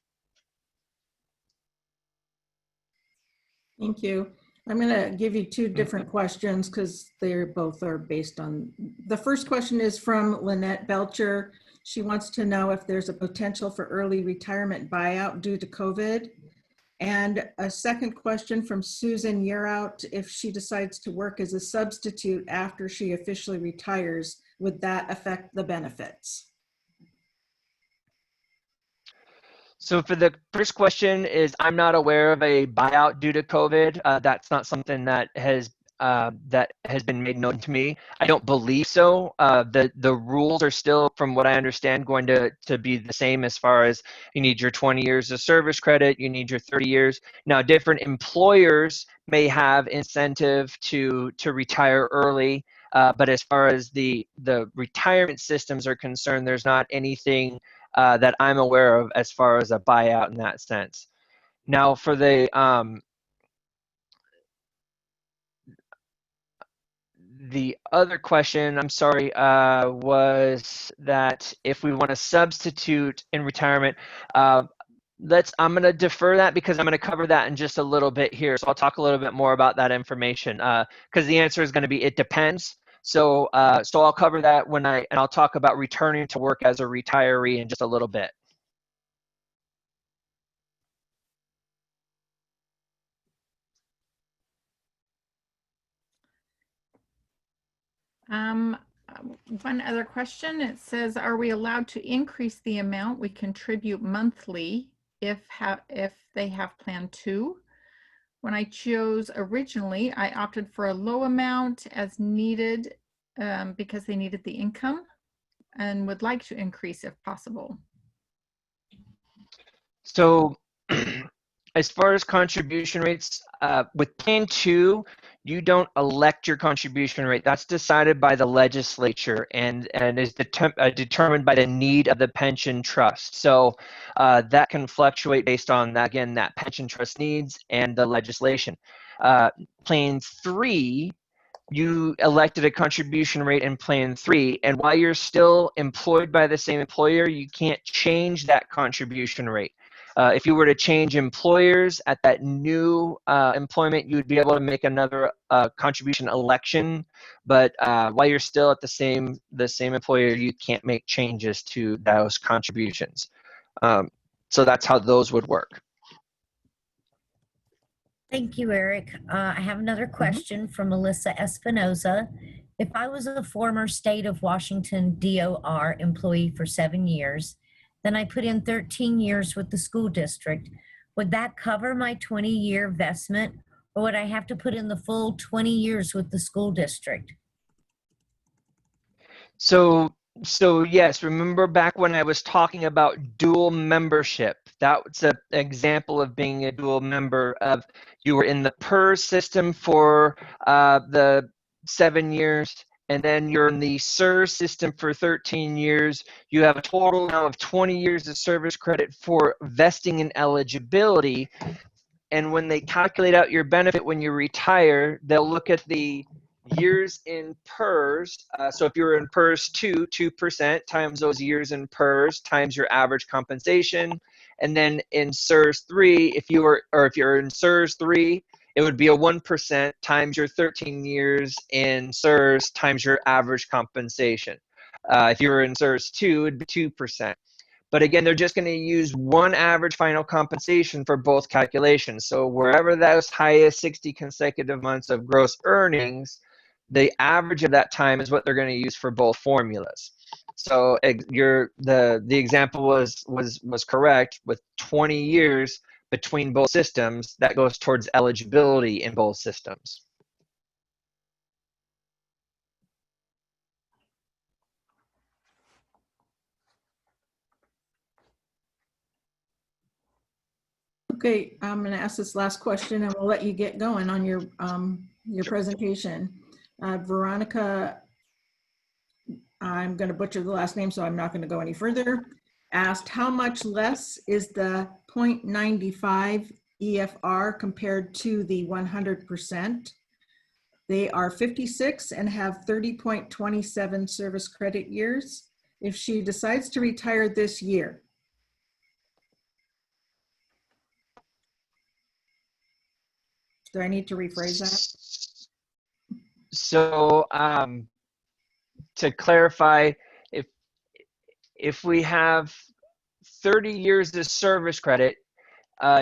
Thank you. I'm going to give you two different questions because they're both are based on. The first question is from Lynette Belcher. She wants to know if there's a potential for early retirement buyout due to COVID. And a second question from Susan Yearout, if she decides to work as a substitute after she officially retires, would that affect the benefits? So for the first question is, I'm not aware of a buyout due to COVID. That's not something that has been made known to me. I don't believe so. The rules are still, from what I understand, going to be the same as far as you need your 20 years of service credit, you need your 30 years. Now, different employers may have incentive to retire early, but as far as the retirement systems are concerned, there's not anything that I'm aware of as far as a buyout in that sense. Now, for the other question, I'm sorry, was that if we want to substitute in retirement, I'm going to defer that because I'm going to cover that in just a little bit here. So I'll talk a little bit more about that information because the answer is going to be, it depends. So I'll cover that and I'll talk about returning to work as a retiree in just a little bit. One other question. It says, are we allowed to increase the amount we contribute monthly if they have Plan 2? When I chose originally, I opted for a low amount as needed because they needed the income and would like to increase if possible. So as far as contribution rates, with Plan 2, you don't elect your contribution rate. That's decided by the legislature and is determined by the need of the pension trust. So that can fluctuate based on, again, that pension trust needs and the legislation. Plan 3, you elected a contribution rate in Plan 3, and while you're still employed by the same employer, you can't change that contribution rate. If you were to change employers at that new employment, you would be able to make another contribution election. But while you're still at the same employer, you can't make changes to those contributions. So that's how those would work. Thank you, Eric. I have another question from Melissa Espinoza. If I was a former state of Washington DOR employee for 7 years, then I put in 13 years with the school district, would that cover my 20-year investment, or would I have to put in the full 20 years with the school district? So yes, remember back when I was talking about dual membership, that's an example of being a dual member. Of you were in the PERS system for the 7 years, and then you're in the SERS system for 13 years. You have a total now of 20 years of service credit for vesting and eligibility. And when they calculate out your benefit when you retire, they'll look at the years in PERS. So if you were in PERS 2% times those years in PERS times your average compensation. And then in SERS 3, if you're in SERS 3, it would be a 1% times your 13 years in SERS times your average compensation. If you were in SERS 2, it'd be 2%. But again, they're just going to use one average final compensation for both calculations. So wherever those highest 60 consecutive months of gross earnings, the average of that time is what they're going to use for both formulas. So the example was correct. With 20 years between both systems, that goes towards eligibility in both systems. Okay, I'm going to ask this last question and we'll let you get going on your presentation. Veronica, I'm going to butcher the last name, so I'm not going to go any further, asked how much less is the 0.95 EFR compared to the 100%? They are 56 and have 30.27 service credit years if she decides to retire this year. Do I need to rephrase that? So to clarify, if we have 30 years of service credit,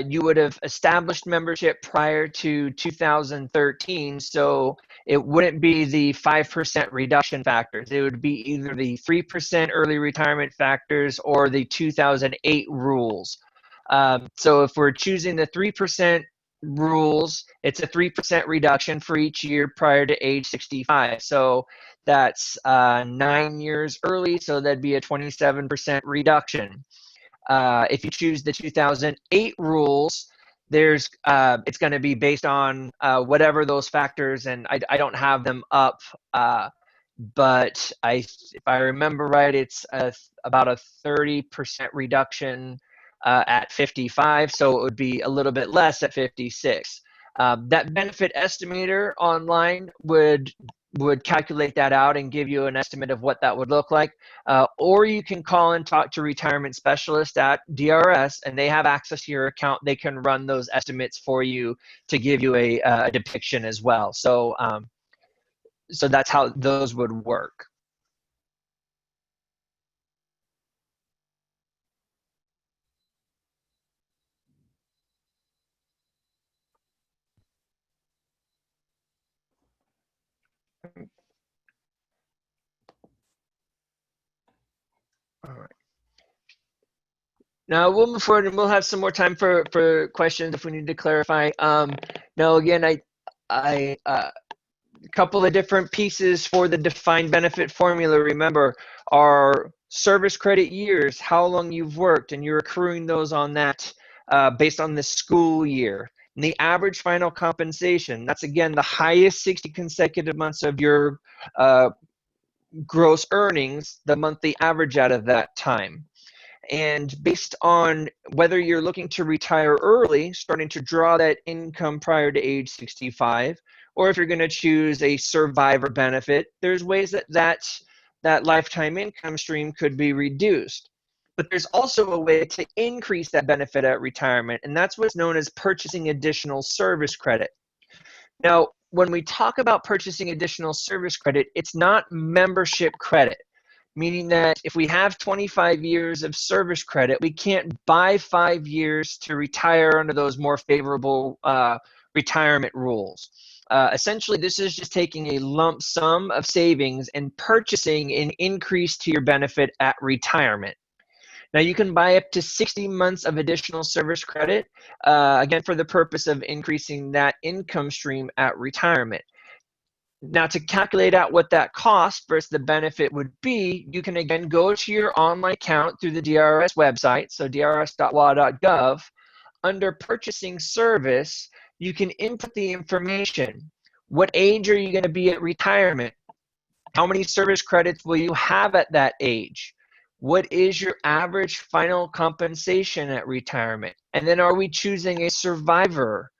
you would have established membership prior to 2013, so it wouldn't be the 5% reduction factors. It would be either the 3% early retirement factors or the 2008 rules. So if we're choosing the 3% rules, it's a 3% reduction for each year prior to age 65. So that's 9 years early, so that'd be a 27% reduction. If you choose the 2008 rules, there's it's going to be based on whatever those factors, and I don't have them up, but if I remember right, it's about a 30% reduction at 55, so it would be a little bit less at 56. That benefit estimator online would calculate that out and give you an estimate of what that would look like. Or you can call and talk to retirement specialist at DRS, and they have access to your account. They can run those estimates for you to give you a depiction as well. So, so that's how those would work. All right. Now we'll move forward, and we'll have some more time for questions if we need to clarify. Now again, a couple of different pieces for the defined benefit formula. Remember, our service credit years, how long you've worked, and you're accruing those on that based on the school year. And the average final compensation, that's again the highest 60 consecutive months of your gross earnings, the monthly average out of that time. And based on whether you're looking to retire early, starting to draw that income prior to age 65, or if you're going to choose a survivor benefit, there's ways that lifetime income stream could be reduced. But there's also a way to increase that benefit at retirement, and that's what's known as purchasing additional service credit. Now, when we talk about purchasing additional service credit, it's not membership credit, meaning that if we have 25 years of service credit, we can't buy 5 years to retire under those more favorable retirement rules. Essentially, this is just taking a lump sum of savings and purchasing an increase to your benefit at retirement. Now, you can buy up to 60 months of additional service credit, again, for the purpose of increasing that income stream at retirement. Now, to calculate out what that cost versus the benefit would be, you can again go to your online account through the DRS website, so drs.wa.gov. Under purchasing service, you can input the information. What age are you going to be at retirement? How many service credits will you have at that age? What is your average final compensation at retirement? And then are we choosing a survivor?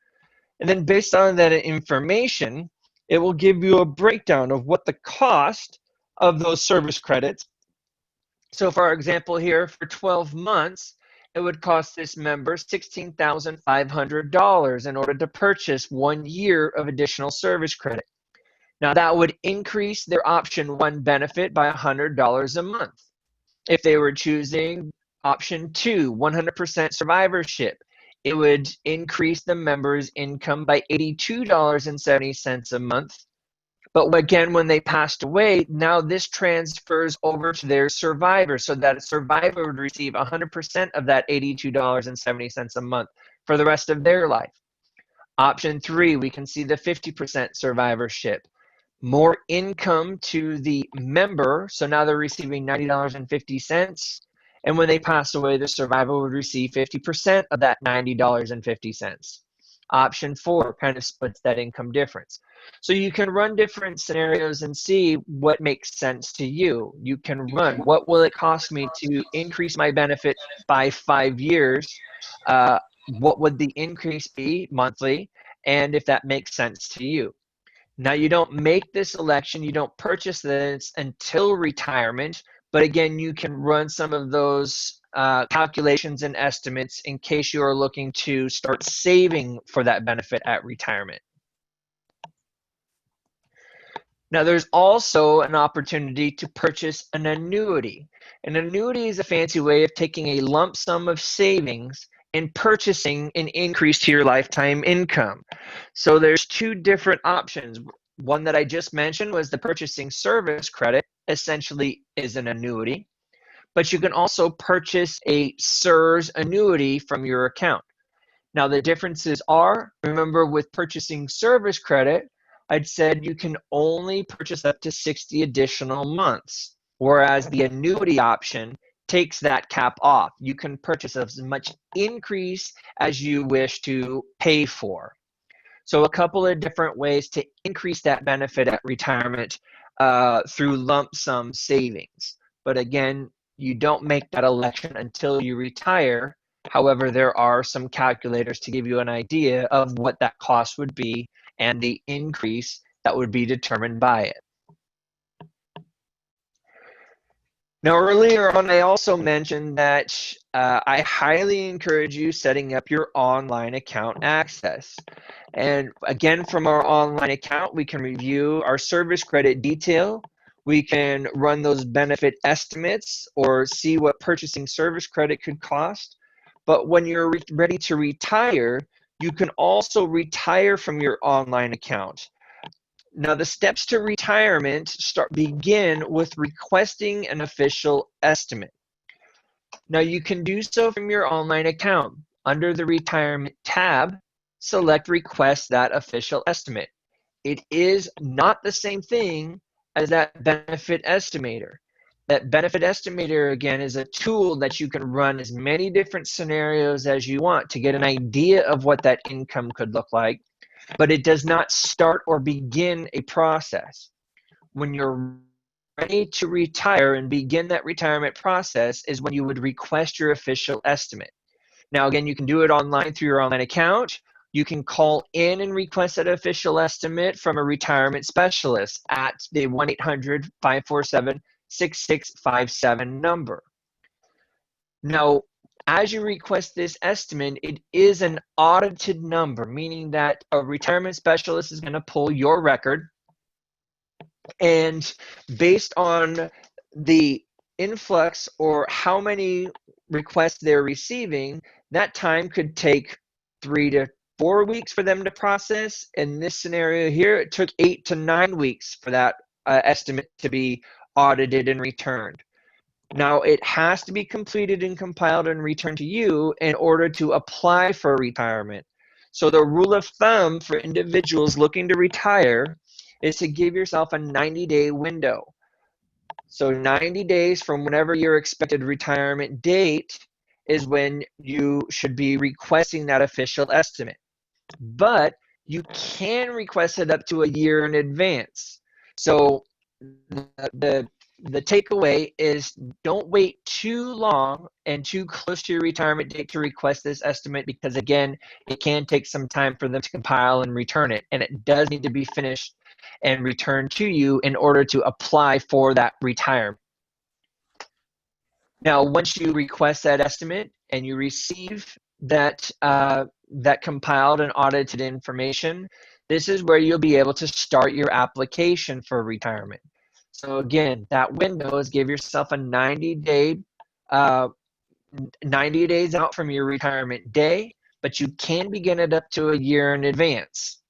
And then based on that information, it will give you a breakdown of what the cost of those service credits. So for our example here, for 12 months, it would cost this member $16,500 in order to purchase 1 year of additional service credit. Now that would increase their option 1 benefit by $100 a month. If they were choosing option 2, 100% survivorship, it would increase the member's income by $82.70 a month. But again, when they passed away, now this transfers over to their survivor, so that a survivor would receive 100% of that $82.70 a month for the rest of their life. Option 3, we can see the 50% survivorship. More income to the member, so now they're receiving $90.50. And when they pass away, the survivor would receive 50% of that $90.50. Option 4 kind of splits that income difference. So you can run different scenarios and see what makes sense to you. You can run, what will it cost me to increase my benefit by 5 years? What would the increase be monthly? And if that makes sense to you. Now, you don't make this election, you don't purchase this until retirement, but again, you can run some of those calculations and estimates in case you are looking to start saving for that benefit at retirement. Now, there's also an opportunity to purchase an annuity. An annuity is a fancy way of taking a lump sum of savings and purchasing an increase to your lifetime income. So there's two different options. One that I just mentioned was the purchasing service credit, essentially is an annuity, but you can also purchase a SURS annuity from your account. Now the differences are, remember with purchasing service credit, I'd said you can only purchase up to 60 additional months, whereas the annuity option takes that cap off. You can purchase as much increase as you wish to pay for. So a couple of different ways to increase that benefit at retirement through lump sum savings. But again, you don't make that election until you retire. However, there are some calculators to give you an idea of what that cost would be and the increase that would be determined by it. Now, earlier on, I also mentioned that I highly encourage you setting up your online account access. And again, from our online account, we can review our service credit detail. We can run those benefit estimates or see what purchasing service credit could cost. But when you're ready to retire, you can also retire from your online account. Now, the steps to retirement begin with requesting an official estimate. Now, you can do so from your online account. Under the Retirement tab, select Request that official estimate. It is not the same thing as that benefit estimator. That benefit estimator, again, is a tool that you can run as many different scenarios as you want to get an idea of what that income could look like, but it does not start or begin a process. When you're ready to retire and begin that retirement process is when you would request your official estimate. Now, again, you can do it online through your online account. You can call in and request that official estimate from a retirement specialist at the 1-800-547-6657 number. Now, as you request this estimate, it is an audited number, meaning that a retirement specialist is going to pull your record, and based on the influx or how many requests they're receiving, that time could take 3 to 4 weeks for them to process. In this scenario here, it took 8 to 9 weeks for that estimate to be audited and returned. Now, it has to be completed and compiled and returned to you in order to apply for retirement. So the rule of thumb for individuals looking to retire is to give yourself a 90-day window. So 90 days from whenever your expected retirement date is when you should be requesting that official estimate. But you can request it up to a year in advance. So the takeaway is don't wait too long and too close to your retirement date to request this estimate, because again, it can take some time for them to compile and return it, and it does need to be finished and returned to you in order to apply for that retirement. Now, once you request that estimate and you receive that that compiled and audited information, this is where you'll be able to start your application for retirement. So again, that window is give yourself a 90 days out from your retirement day, but you can begin it up to a year in advance.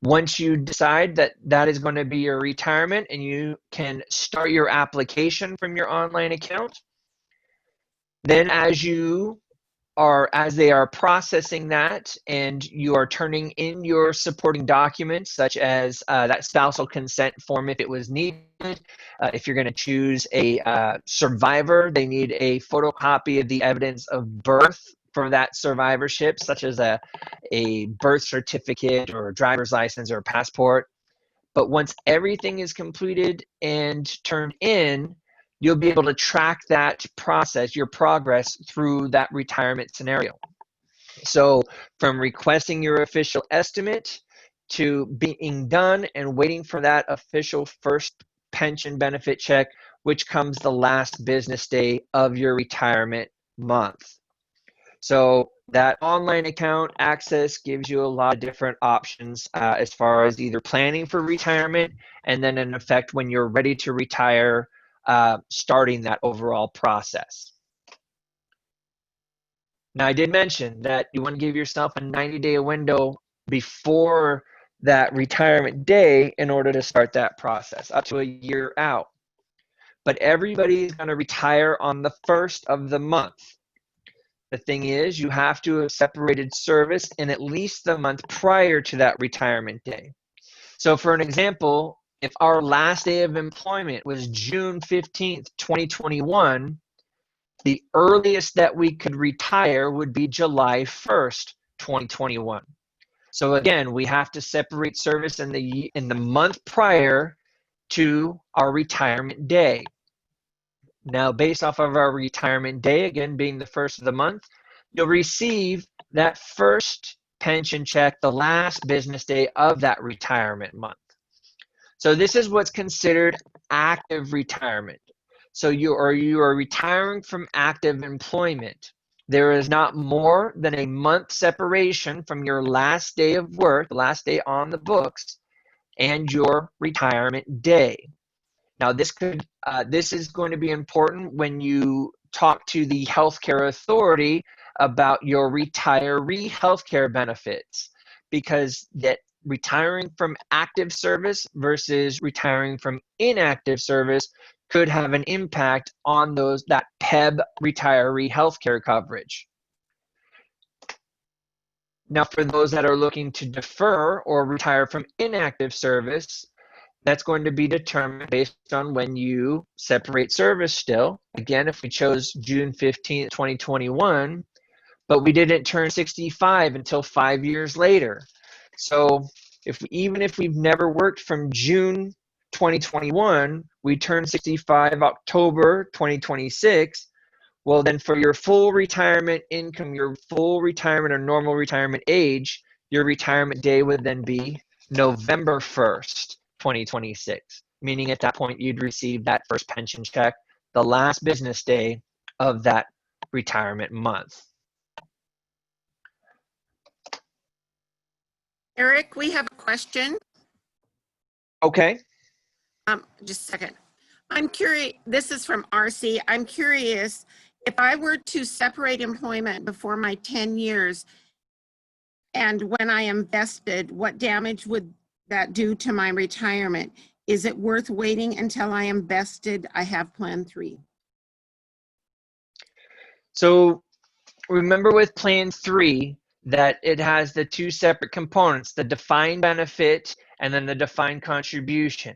Once you decide that that is going to be your retirement and you can start your application from your online account, then as they are processing that and you are turning in your supporting documents, such as that spousal consent form if it was needed. If you're going to choose a survivor, they need a photocopy of the evidence of birth for that survivorship, such as a birth certificate or a driver's license or a passport. But once everything is completed and turned in, you'll be able to track that process, your progress through that retirement scenario. So from requesting your official estimate to being done and waiting for that official first pension benefit check, which comes the last business day of your retirement month. So that online account access gives you a lot of different options as far as either planning for retirement and then in effect when you're ready to retire, starting that overall process. Now, I did mention that you want to give yourself a 90-day window before that retirement day in order to start that process, up to a year out. But everybody is going to retire on the first of the month. The thing is, you have to have separated service in at least the month prior to that retirement day. So for an example, if our last day of employment was June 15th, 2021, the earliest that we could retire would be July 1st, 2021. So again, we have to separate service in the month prior to our retirement day. Now, based off of our retirement day, again being the first of the month, you'll receive that first pension check the last business day of that retirement month. So this is what's considered active retirement. So you are retiring from active employment. There is not more than a month separation from your last day of work, last day on the books, and your retirement day. Now, this is going to be important when you talk to the healthcare authority about your retiree healthcare benefits, because that retiring from active service versus retiring from inactive service could have an impact on that PEB retiree healthcare coverage. Now, for those that are looking to defer or retire from inactive service, that's going to be determined based on when you separate service still. Again, if we chose June 15th, 2021, but we didn't turn 65 until 5 years later. So even if we've never worked from June 2021, we turn 65 October 2026, well then for your full retirement income, your full retirement or normal retirement age, your retirement day would then be November 1st, 2026, meaning at that point you'd receive that first pension check the last business day of that retirement month. Eric, we have a question. Okay. Just a second. I'm curious, this is from RC. I'm curious, if I were to separate employment before my 10 years and when I am vested, what damage would that do to my retirement? Is it worth waiting until I am vested? I have Plan 3. So remember with Plan 3 that it has the two separate components, the defined benefit and then the defined contribution.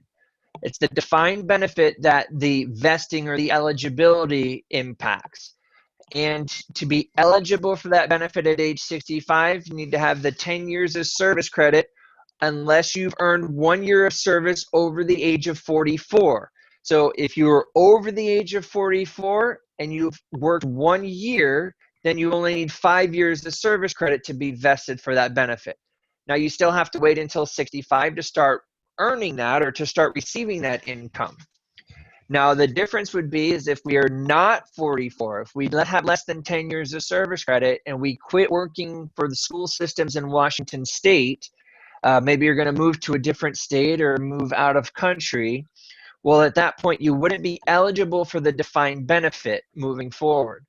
It's the defined benefit that the vesting or the eligibility impacts. And to be eligible for that benefit at age 65, you need to have the 10 years of service credit unless you've earned 1 year of service over the age of 44. So if you're over the age of 44 and you've worked 1 year, then you only need 5 years of service credit to be vested for that benefit. Now you still have to wait until 65 to start earning that or to start receiving that income. Now the difference would be is if we are not 44, if we have less than 10 years of service credit and we quit working for the school systems in Washington State, maybe you're going to move to a different state or move out of country, well at that point you wouldn't be eligible for the defined benefit moving forward.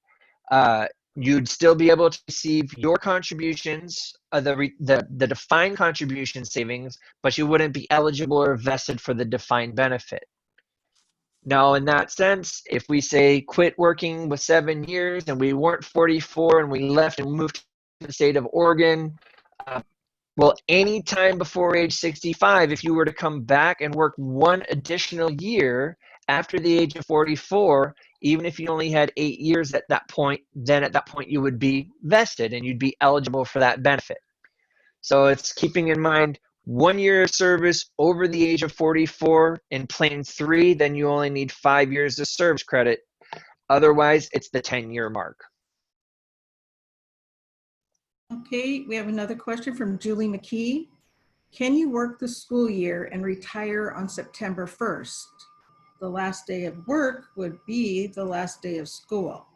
You'd still be able to receive your contributions, the defined contribution savings, but you wouldn't be eligible or vested for the defined benefit. Now, in that sense, if we say quit working with 7 years and we weren't 44 and we left and moved to the state of Oregon, well, any time before age 65, if you were to come back and work 1 additional year after the age of 44, even if you only had 8 years at that point, then at that point you would be vested and you'd be eligible for that benefit. So it's keeping in mind 1 year of service over the age of 44 in Plan 3, then you only need 5 years of service credit. Otherwise, it's the 10-year mark. Okay, we have another question from Julie McKee. Can you work the school year and retire on September 1st? The last day of work would be the last day of school.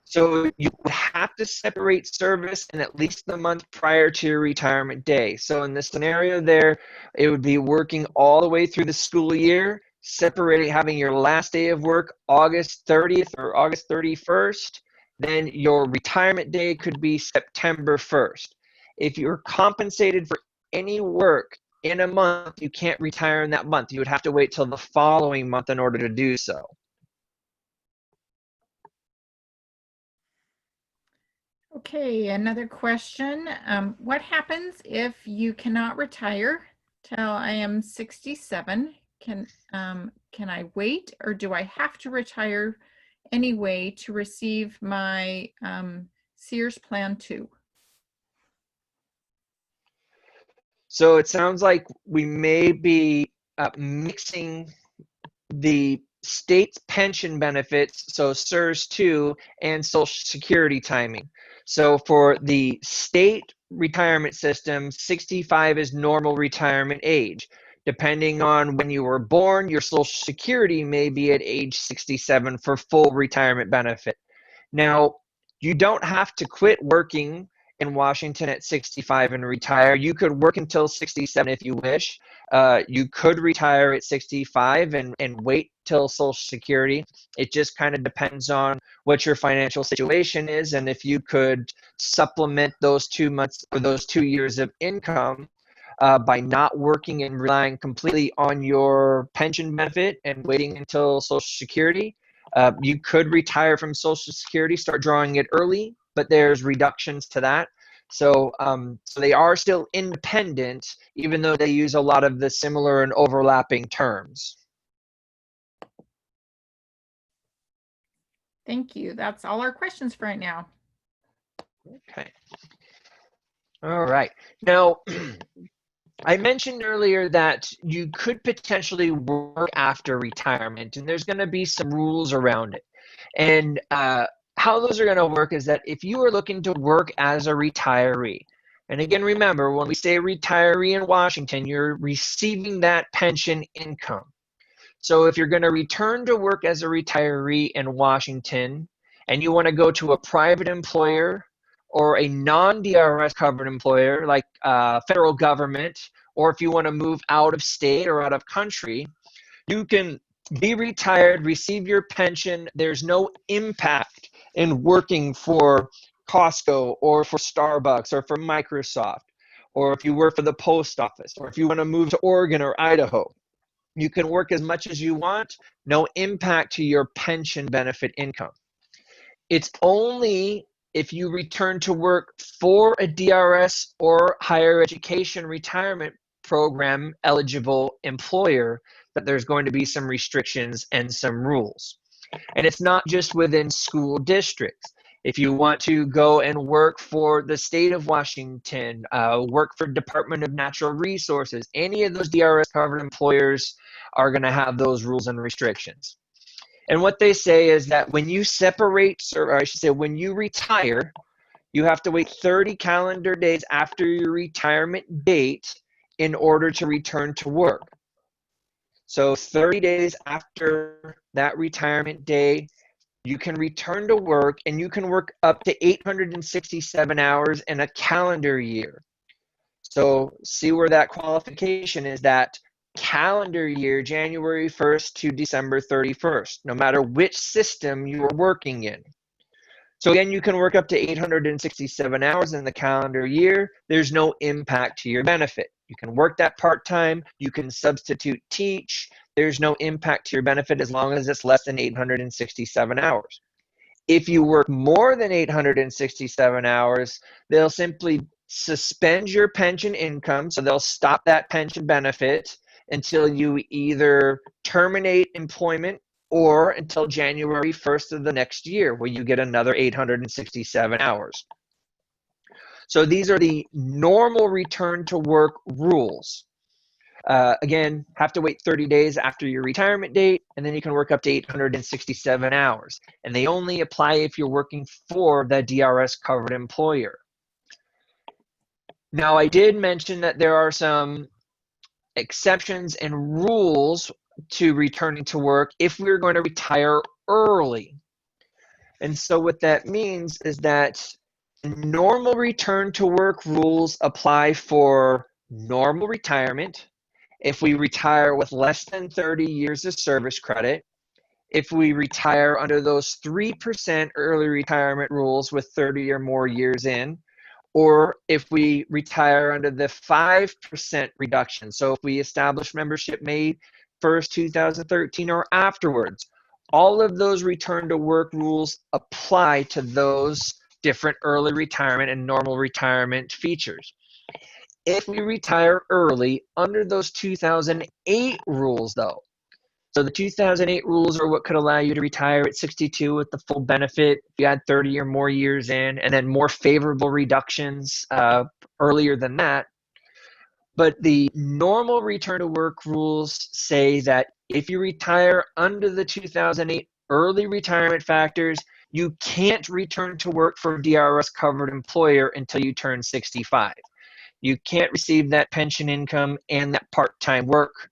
So you would have to separate service in at least the month prior to your retirement day. So in this scenario there, it would be working all the way through the school year, separating, having your last day of work August 30th or August 31st. Then your retirement day could be September 1st. If you're compensated for any work in a month, you can't retire in that month. You would have to wait till the following month in order to do so. Okay, another question. What happens if you cannot retire till I am 67? Can I wait, or do I have to retire anyway to receive my Sears Plan 2? So it sounds like we may be mixing the state's pension benefits, so SERS 2 and Social Security timing. So for the state retirement system, 65 is normal retirement age. Depending on when you were born, your Social Security may be at age 67 for full retirement benefit. Now, you don't have to quit working in Washington at 65 and retire. You could work until 67 if you wish. You could retire at 65 and wait till Social Security. It just kind of depends on what your financial situation is and if you could supplement those 2 months or those 2 years of income by not working and relying completely on your pension benefit and waiting until Social Security. You could retire from Social Security, start drawing it early, but there's reductions to that. So, so they are still independent, even though they use a lot of the similar and overlapping terms. Thank you. That's all our questions for right now. Okay. All right. Now, I mentioned earlier that you could potentially work after retirement, and there's going to be some rules around it. And how those are going to work is that if you are looking to work as a retiree, and again, remember, when we say retiree in Washington, you're receiving that pension income. So if you're going to return to work as a retiree in Washington and you want to go to a private employer or a non-DRS covered employer like federal government, or if you want to move out of state or out of country, you can be retired, receive your pension. There's no impact in working for Costco or for Starbucks or for Microsoft, or if you work for the post office, or if you want to move to Oregon or Idaho. You can work as much as you want, no impact to your pension benefit income. It's only if you return to work for a DRS or higher education retirement program eligible employer that there's going to be some restrictions and some rules. And it's not just within school districts. If you want to go and work for the state of Washington, work for Department of Natural Resources, any of those DRS covered employers are going to have those rules and restrictions. And what they say is that when you separate, or I should say when you retire, you have to wait 30 calendar days after your retirement date in order to return to work. So 30 days after that retirement day, you can return to work, and you can work up to 867 hours in a calendar year. So see where that qualification is, that calendar year, January 1st to December 31st, no matter which system you are working in. So again, you can work up to 867 hours in the calendar year. There's no impact to your benefit. You can work that part-time. You can substitute teach. There's no impact to your benefit as long as it's less than 867 hours. If you work more than 867 hours, they'll simply suspend your pension income. So they'll stop that pension benefit until you either terminate employment or until January 1st of the next year, where you get another 867 hours. So these are the normal return to work rules. Again, have to wait 30 days after your retirement date, and then you can work up to 867 hours. And they only apply if you're working for the DRS covered employer. Now, I did mention that there are some exceptions and rules to returning to work if we're going to retire early. And so what that means is that normal return to work rules apply for normal retirement, if we retire with less than 30 years of service credit, if we retire under those 3% early retirement rules with 30 or more years in, or if we retire under the 5% reduction. So if we establish membership May 1st, 2013 or afterwards, all of those return to work rules apply to those different early retirement and normal retirement features. If we retire early under those 2008 rules though, so the 2008 rules are what could allow you to retire at 62 with the full benefit if you had 30 or more years in, and then more favorable reductions earlier than that. But the normal return to work rules say that if you retire under the 2008 early retirement factors, you can't return to work for a DRS covered employer until you turn 65. You can't receive that pension income and that part-time work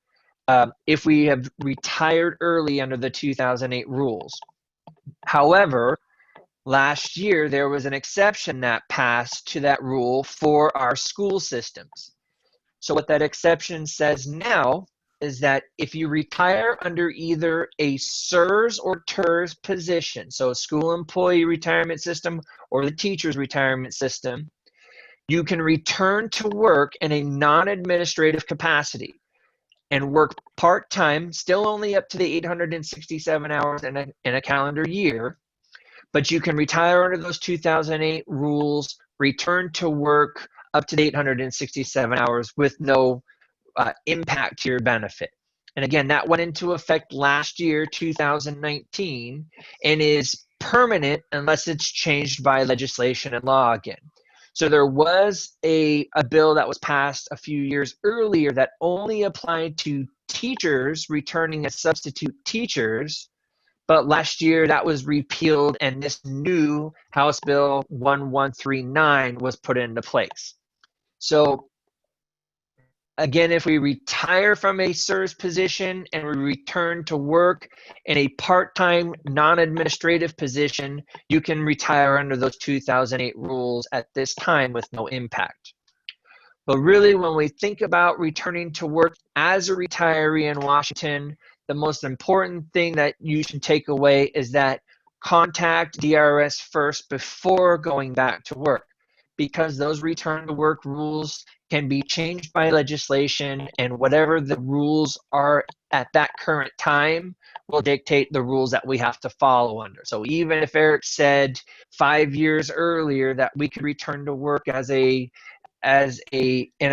if we have retired early under the 2008 rules. However, last year there was an exception that passed to that rule for our school systems. So what that exception says now is that if you retire under either a SERS or TERS position, so a school employee retirement system or the teacher's retirement system, you can return to work in a non-administrative capacity and work part-time, still only up to the 867 hours in a calendar year, but you can retire under those 2008 rules, return to work up to the 867 hours with no impact to your benefit. And again, that went into effect last year, 2019, and is permanent unless it's changed by legislation and law again. So there was a bill that was passed a few years earlier that only applied to teachers returning as substitute teachers, but last year that was repealed and this new House Bill 1139 was put into place. So again, if we retire from a SERS position and we return to work in a part-time, non-administrative position, you can retire under those 2008 rules at this time with no impact. But really, when we think about returning to work as a retiree in Washington, the most important thing that you should take away is that contact DRS first before going back to work, because those return to work rules can be changed by legislation, and whatever the rules are at that current time will dictate the rules that we have to follow under. So even if Eric said 5 years earlier that we could return to work in a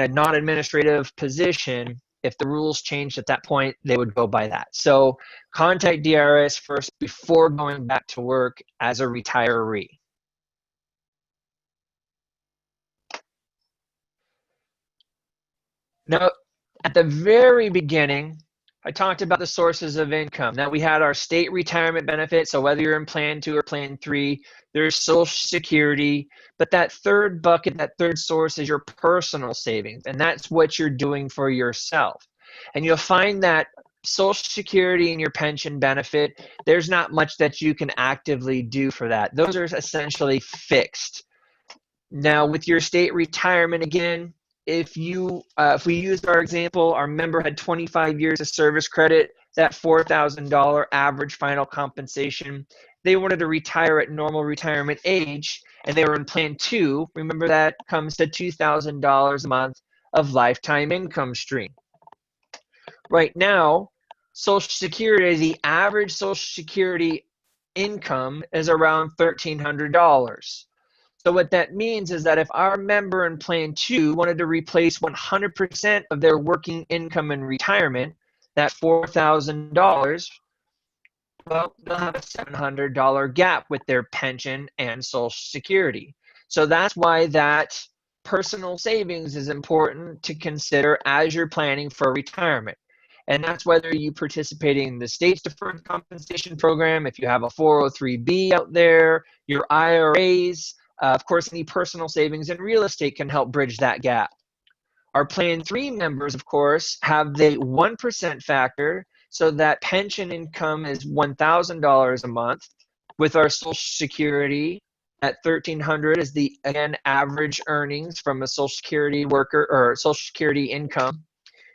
non-administrative position, if the rules changed at that point, they would go by that. So contact DRS first before going back to work as a retiree. Now, at the very beginning, I talked about the sources of income. Now, we had our state retirement benefit, so whether you're in Plan 2 or Plan 3, there's Social Security, but that third bucket, that third source is your personal savings, and that's what you're doing for yourself. And you'll find that Social Security and your pension benefit, there's not much that you can actively do for that. Those are essentially fixed. Now, with your state retirement, again, if we used our example, our member had 25 years of service credit, that $4,000 average final compensation, they wanted to retire at normal retirement age, and they were in Plan 2, remember that comes to $2,000 a month of lifetime income stream. Right now, Social Security, the average Social Security income is around $1,300. So what that means is that if our member in Plan 2 wanted to replace 100% of their working income in retirement, that $4,000, well, they'll have a $700 gap with their pension and Social Security. So that's why that personal savings is important to consider as you're planning for retirement. And that's whether you participating in the state's deferred compensation program, if you have a 403B out there, your IRAs, of course, any personal savings in real estate can help bridge that gap. Our Plan 3 members, of course, have the 1% factor, so that pension income is $1,000 a month, with our Social Security at $1,300 is the, again, average earnings from a Social Security worker or Social Security income,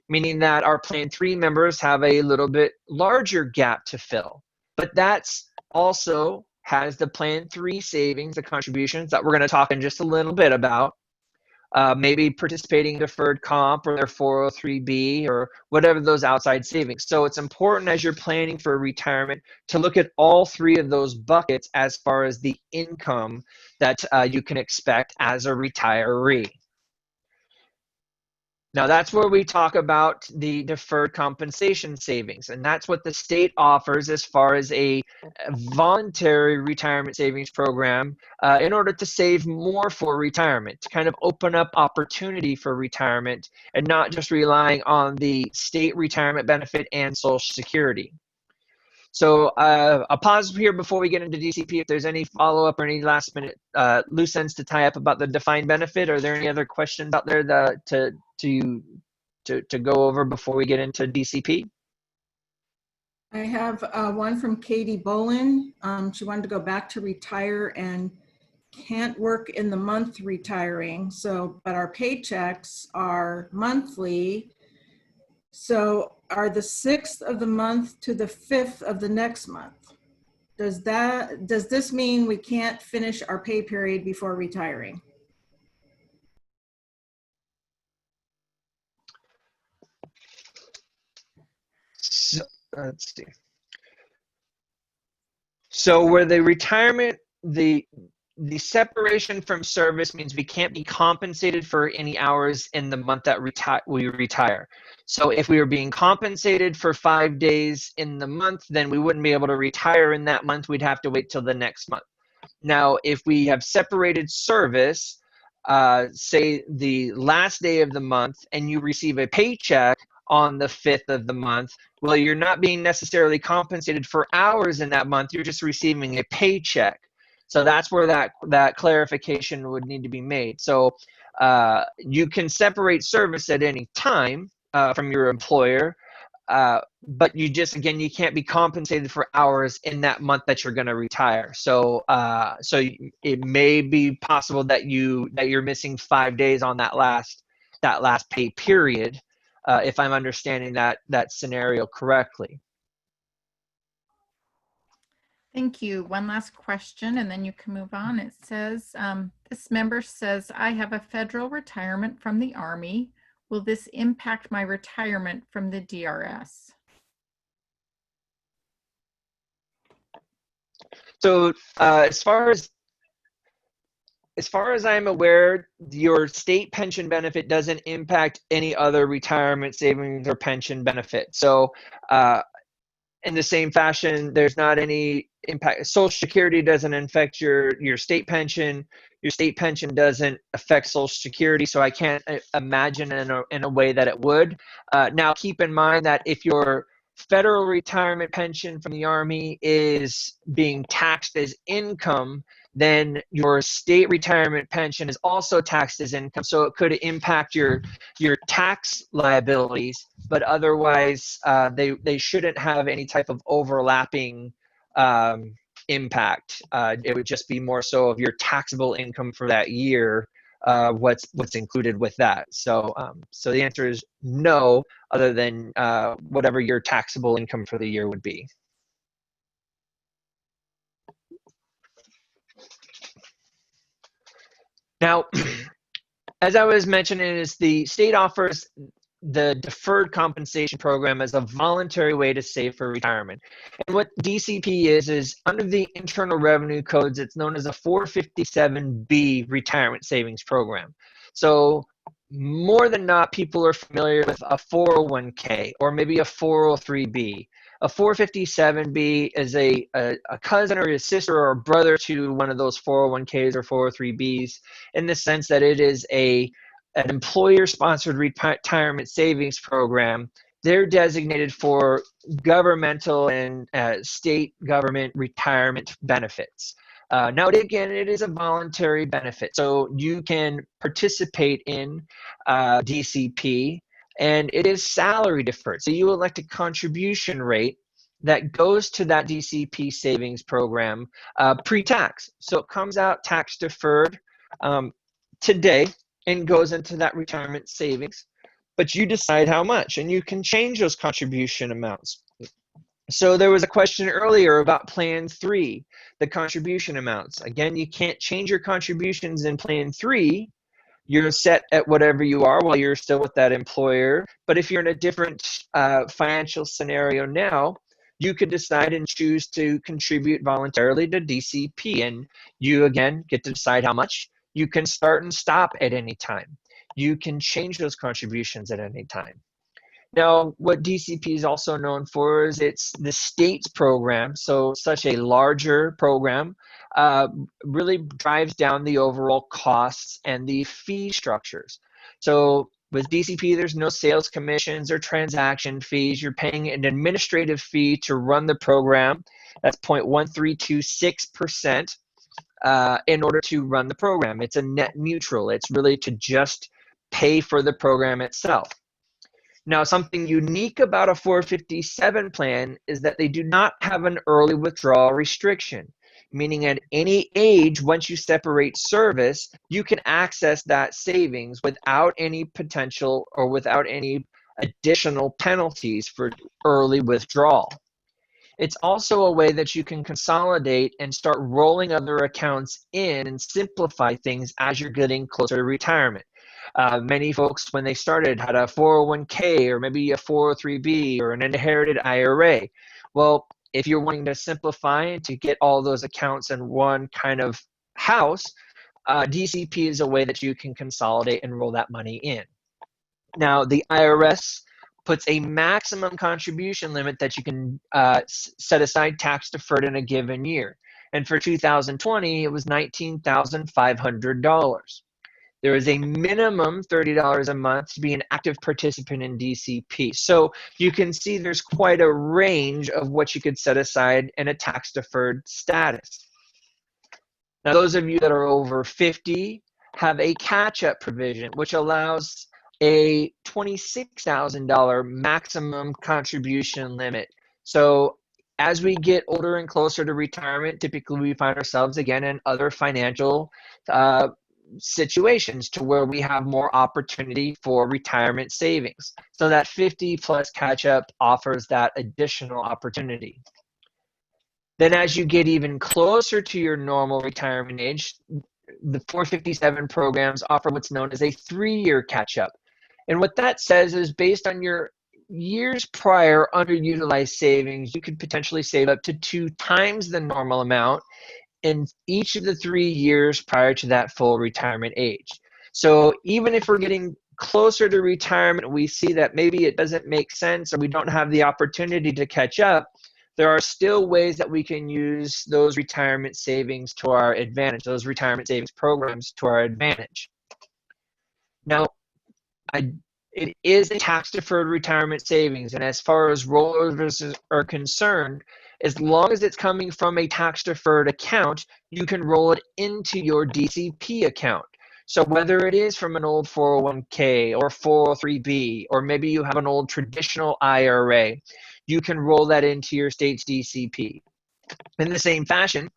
meaning that our Plan 3 members have a little bit larger gap to fill. But that's also has the Plan 3 savings, the contributions that we're going to talk in just a little bit about. Maybe participating in deferred comp or their 403B or whatever those outside savings. So it's important as you're planning for retirement to look at all three of those buckets as far as the income that you can expect as a retiree. Now that's where we talk about the deferred compensation savings, and that's what the state offers as far as a voluntary retirement savings program in order to save more for retirement, to kind of open up opportunity for retirement and not just relying on the state retirement benefit and Social Security. So I'll pause here before we get into DCP. If there's any follow-up or any last minute loose ends to tie up about the defined benefit, are there any other questions out there that, to go over before we get into DCP? I have one from Katie Bolin. She wanted to go back to retire and can't work in the month retiring. So, but our paychecks are monthly. So are the 6th of the month to the 5th of the next month. Does this mean we can't finish our pay period before retiring? So, let's see. So where the retirement, the separation from service means we can't be compensated for any hours in the month that we retire. So if we were being compensated for 5 days in the month, then we wouldn't be able to retire in that month. We'd have to wait till the next month. Now, if we have separated service, say the last day of the month, and you receive a paycheck on the 5th of the month, well, you're not being necessarily compensated for hours in that month. You're just receiving a paycheck. So that's where that clarification would need to be made. So you can separate service at any time from your employer, but you just, again, you can't be compensated for hours in that month that you're going to retire. So it may be possible that you're missing 5 days on that last pay period, if I'm understanding that scenario correctly. Thank you. One last question, and then you can move on. It says, this member says, I have a federal retirement from the Army. Will this impact my retirement from the DRS? So as far as I'm aware, your state pension benefit doesn't impact any other retirement savings or pension benefit. So in the same fashion, there's not any impact. Social Security doesn't affect your state pension. Your state pension doesn't affect Social Security, so I can't imagine in a way that it would. Now, keep in mind that if your federal retirement pension from the Army is being taxed as income, then your state retirement pension is also taxed as income, so it could impact your tax liabilities, but otherwise they shouldn't have any type of overlapping impact. It would just be more so of your taxable income for that year, what's included with that. So so the answer is no, other than whatever your taxable income for the year would be. Now, as I was mentioning, is the state offers the deferred compensation program as a voluntary way to save for retirement. And what DCP is under the Internal Revenue Codes, it's known as a 457B retirement savings program. So more than not, people are familiar with a 401k or maybe a 403b. A 457b is a cousin or a sister or a brother to one of those 401ks or 403bs, in the sense that it is an employer-sponsored retirement savings program. They're designated for governmental and state government retirement benefits. Now, again, it is a voluntary benefit, so you can participate in DCP, and it is salary deferred. So you elect a contribution rate that goes to that DCP savings program pre-tax. So it comes out tax deferred today and goes into that retirement savings, but you decide how much, and you can change those contribution amounts. So there was a question earlier about Plan 3, the contribution amounts. Again, you can't change your contributions in Plan 3. You're set at whatever you are while you're still with that employer. But if you're in a different financial scenario now, you could decide and choose to contribute voluntarily to DCP. And you, again, get to decide how much. You can start and stop at any time. You can change those contributions at any time. Now, what DCP is also known for is it's the state's program. So such a larger program really drives down the overall costs and the fee structures. So with DCP, there's no sales commissions or transaction fees. You're paying an administrative fee to run the program. That's 0.1326% in order to run the program. It's a net neutral. It's really to just pay for the program itself. Now, something unique about a 457 plan is that they do not have an early withdrawal restriction, meaning at any age, once you separate service, you can access that savings without any potential or without any additional penalties for early withdrawal. It's also a way that you can consolidate and start rolling other accounts in and simplify things as you're getting closer to retirement. Many folks, when they started, had a 401k or maybe a 403b or an inherited IRA. Well, if you're wanting to simplify and to get all those accounts in one kind of house, DCP is a way that you can consolidate and roll that money in. Now, the IRS puts a maximum contribution limit that you can set aside tax deferred in a given year. And for 2020, it was $19,500. There is a minimum $30 a month to be an active participant in DCP. So you can see there's quite a range of what you could set aside in a tax deferred status. Now, those of you that are over 50 have a catch-up provision, which allows a $26,000 maximum contribution limit. So as we get older and closer to retirement, typically we find ourselves again in other financial situations to where we have more opportunity for retirement savings. So that 50 plus catch up offers that additional opportunity. Then as you get even closer to your normal retirement age, the 457 programs offer what's known as a 3-year catch up. And what that says is based on your years prior underutilized savings, you could potentially save up to 2 times the normal amount in each of the 3 years prior to that full retirement age. So even if we're getting closer to retirement, we see that maybe it doesn't make sense or we don't have the opportunity to catch up, there are still ways that we can use those retirement savings to our advantage, those retirement savings programs to our advantage. Now, it is a tax-deferred retirement savings, and as far as rollovers are concerned, as long as it's coming from a tax-deferred account, you can roll it into your DCP account. So whether it is from an old 401k or 403b, or maybe you have an old traditional IRA, you can roll that into your state's DCP. In the same fashion,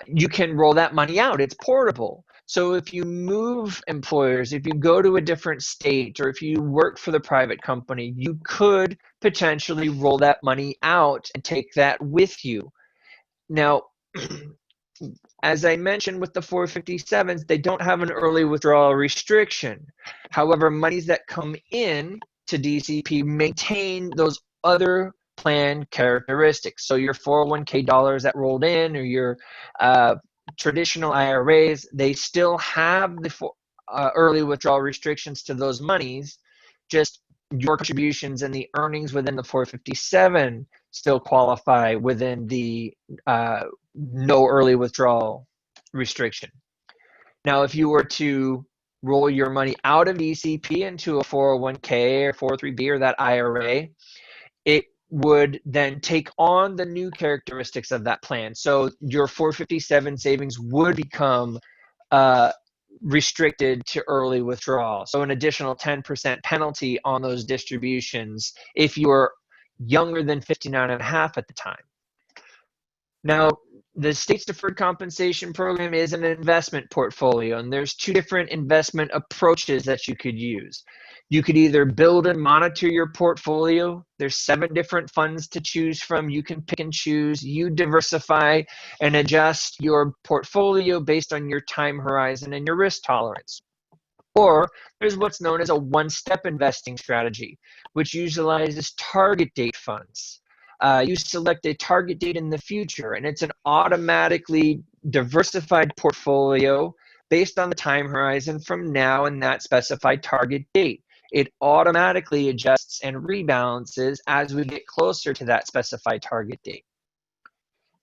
you can roll that money out. It's portable. So if you move employers, if you go to a different state, or if you work for the private company, you could potentially roll that money out and take that with you. Now, as I mentioned with the 457s, they don't have an early withdrawal restriction. However, monies that come in to DCP maintain those other plan characteristics. So your 401k dollars that rolled in, or your traditional IRAs, they still have the early withdrawal restrictions to those monies, just your contributions and the earnings within the 457 still qualify within the no early withdrawal restriction. Now, if you were to roll your money out of DCP into a 401k or 403b or that IRA, it would then take on the new characteristics of that plan. So your 457 savings would become restricted to early withdrawal. So an additional 10% penalty on those distributions if you are younger than 59 and a half at the time. Now, the state's deferred compensation program is an investment portfolio, and there's two different investment approaches that you could use. You could either build and monitor your portfolio. There's 7 different funds to choose from. You can pick and choose. You diversify and adjust your portfolio based on your time horizon and your risk tolerance. Or there's what's known as a one-step investing strategy, which utilizes target date funds. You select a target date in the future, and it's an automatically diversified portfolio based on the time horizon from now and that specified target date. It automatically adjusts and rebalances as we get closer to that specified target date.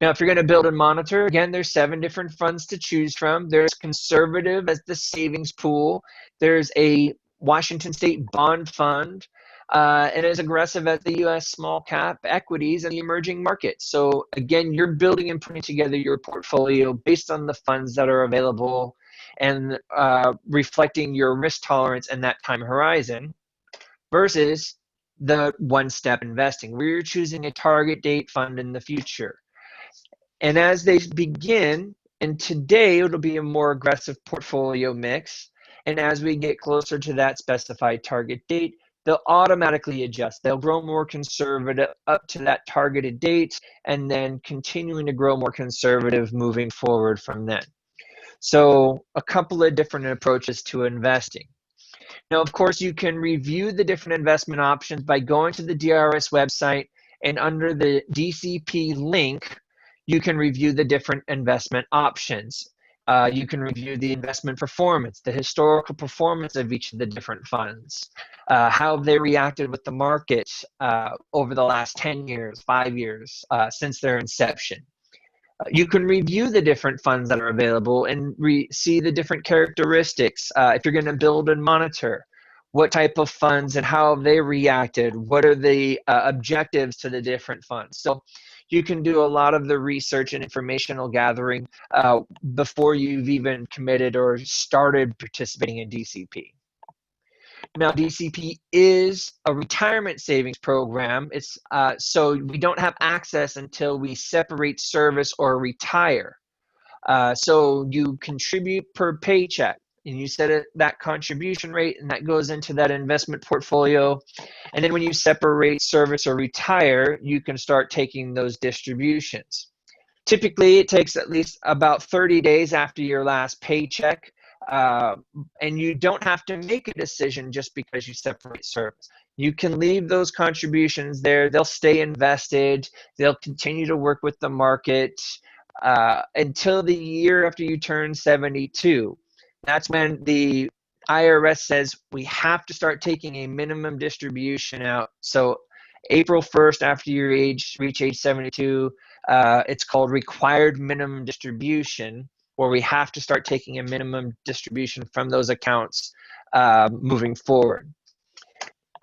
Now, if you're going to build and monitor, again, there's 7 different funds to choose from. There's conservative as the savings pool. There's a Washington State bond fund, and as aggressive as the U.S. small cap equities and the emerging markets. So again, you're building and putting together your portfolio based on the funds that are available and reflecting your risk tolerance and that time horizon versus the one-step investing, where you're choosing a target date fund in the future. And as they begin, and today it'll be a more aggressive portfolio mix, and as we get closer to that specified target date, they'll automatically adjust. They'll grow more conservative up to that targeted date, and then continuing to grow more conservative moving forward from then. So a couple of different approaches to investing. Now, of course, you can review the different investment options by going to the DRS website, and under the DCP link, you can review the different investment options. You can review the investment performance, the historical performance of each of the different funds, how they reacted with the market over the last 10 years, 5 years, since their inception. You can review the different funds that are available and see the different characteristics. If you're going to build and monitor, what type of funds and how have they reacted? What are the objectives to the different funds? So you can do a lot of the research and informational gathering before you've even committed or started participating in DCP. Now, DCP is a retirement savings program. It's so we don't have access until we separate service or retire. So you contribute per paycheck, and you set that contribution rate, and that goes into that investment portfolio. And then when you separate service or retire, you can start taking those distributions. Typically, it takes at least about 30 days after your last paycheck. And you don't have to make a decision just because you separate service. You can leave those contributions there. They'll stay invested. They'll continue to work with the market until the year after you turn 72. That's when the IRS says we have to start taking a minimum distribution out. So April 1st, after you reach age 72, it's called required minimum distribution, where we have to start taking a minimum distribution from those accounts moving forward.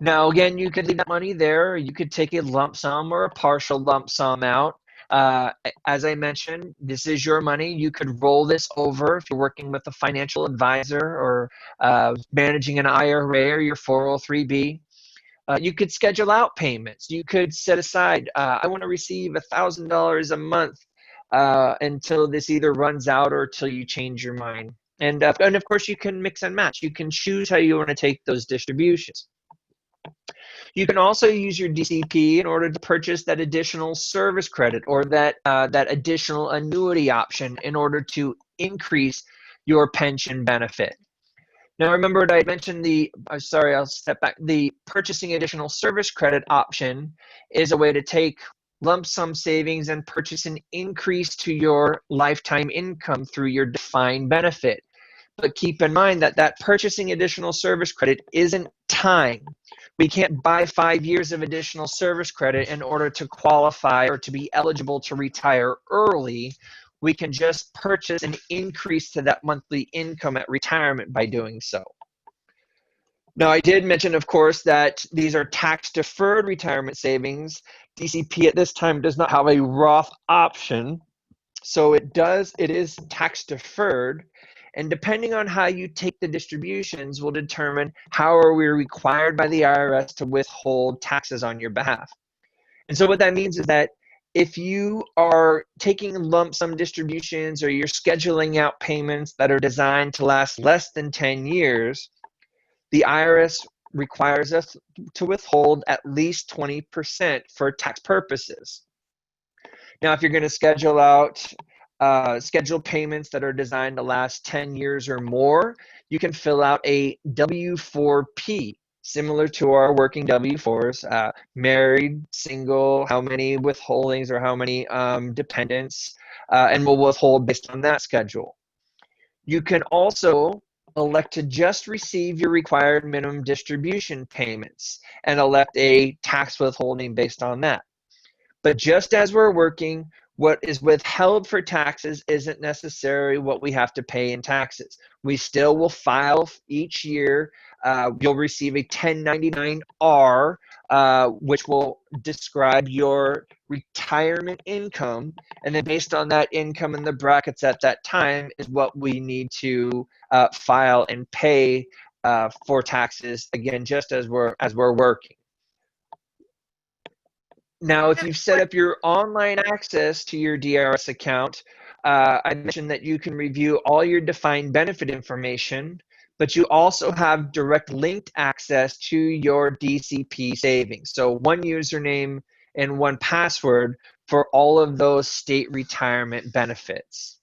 Now, again, you could leave that money there, or you could take a lump sum or a partial lump sum out. As I mentioned, this is your money. You could roll this over if you're working with a financial advisor or managing an IRA or your 403b. You could schedule out payments. You could set aside, I want to receive $1,000 a month until this either runs out or till you change your mind. And of course, you can mix and match. You can choose how you want to take those distributions. You can also use your DCP in order to purchase that additional service credit or that additional annuity option in order to increase your pension benefit. Now, remember what I mentioned I'll step back. The purchasing additional service credit option is a way to take lump sum savings and purchase an increase to your lifetime income through your defined benefit. But keep in mind that that purchasing additional service credit isn't time. We can't buy 5 years of additional service credit in order to qualify or to be eligible to retire early. We can just purchase an increase to that monthly income at retirement by doing so. Now, I did mention, of course, that these are tax-deferred retirement savings. DCP at this time does not have a Roth option, so it is tax-deferred. And depending on how you take the distributions will determine how are we required by the IRS to withhold taxes on your behalf. And so what that means is that if you are taking lump sum distributions or you're scheduling out payments that are designed to last less than 10 years, the IRS requires us to withhold at least 20% for tax purposes. Now, if you're going to schedule out scheduled payments that are designed to last 10 years or more, you can fill out a W-4P, similar to our working W-4s, married, single, how many withholdings or how many dependents, and we'll withhold based on that schedule. You can also elect to just receive your required minimum distribution payments and elect a tax withholding based on that. But just as we're working, what is withheld for taxes isn't necessarily what we have to pay in taxes. We still will file each year. You'll receive a 1099-R, which will describe your retirement income. And then based on that income and the brackets at that time is what we need to file and pay for taxes, again, just as we're working. Now, if you've set up your online access to your DRS account, I mentioned that you can review all your defined benefit information, but you also have direct linked access to your DCP savings. So one username and one password for all of those state retirement benefits.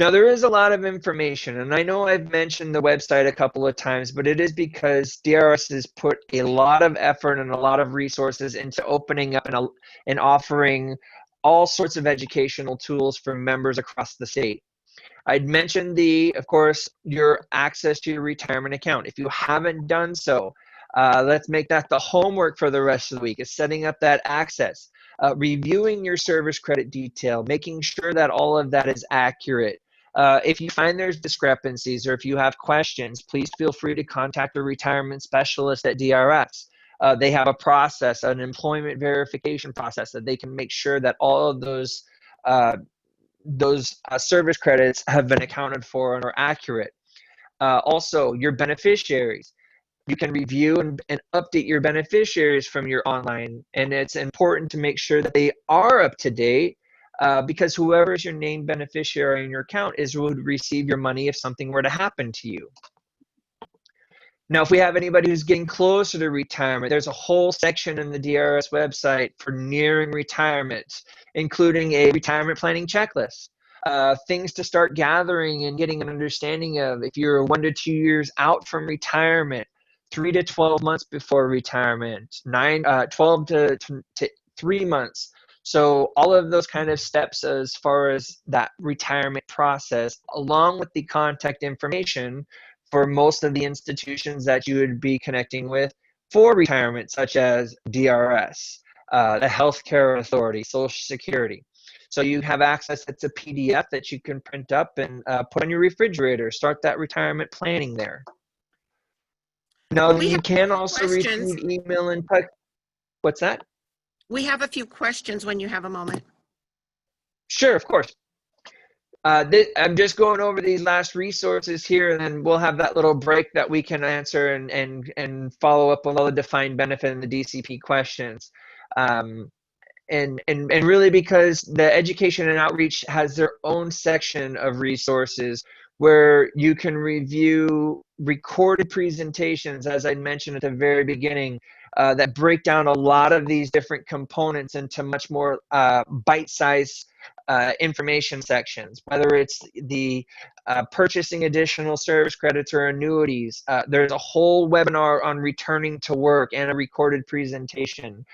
Now, there is a lot of information, and I know I've mentioned the website a couple of times, but it is because DRS has put a lot of effort and a lot of resources into opening up and offering all sorts of educational tools for members across the state. I'd mentioned of course, your access to your retirement account. If you haven't done so, let's make that the homework for the rest of the week, is setting up that access, reviewing your service credit detail, making sure that all of that is accurate. If you find there's discrepancies or if you have questions, please feel free to contact a retirement specialist at DRS. They have a process, an employment verification process, that they can make sure that all of those service credits have been accounted for and are accurate. Also, your beneficiaries. You can review and update your beneficiaries from your online, and it's important to make sure that they are up to date. Because whoever is your named beneficiary in your account would receive your money if something were to happen to you. Now, if we have anybody who's getting closer to retirement, there's a whole section in the DRS website for nearing retirement, including a retirement planning checklist, things to start gathering and getting an understanding of if you're 1 to 2 years out from retirement, 3 to 12 months before retirement, 12 to 3 months. So all of those kind of steps as far as that retirement process, along with the contact information for most of the institutions that you would be connecting with for retirement, such as DRS, the Healthcare Authority, Social Security. So you have access, it's a PDF that you can print up and put on your refrigerator, start that retirement planning there. Now, you can also receive email and text. What's that? We have a few questions when you have a moment. Sure, of course. I'm just going over these last resources here, and then we'll have that little break that we can answer and follow up on all the defined benefit and the DCP questions. And really, because the education and outreach has their own section of resources where you can review recorded presentations, as I mentioned at the very beginning, that break down a lot of these different components into much more bite-sized information sections, whether it's the purchasing additional service credits or annuities. There's a whole webinar on returning to work and a recorded presentation.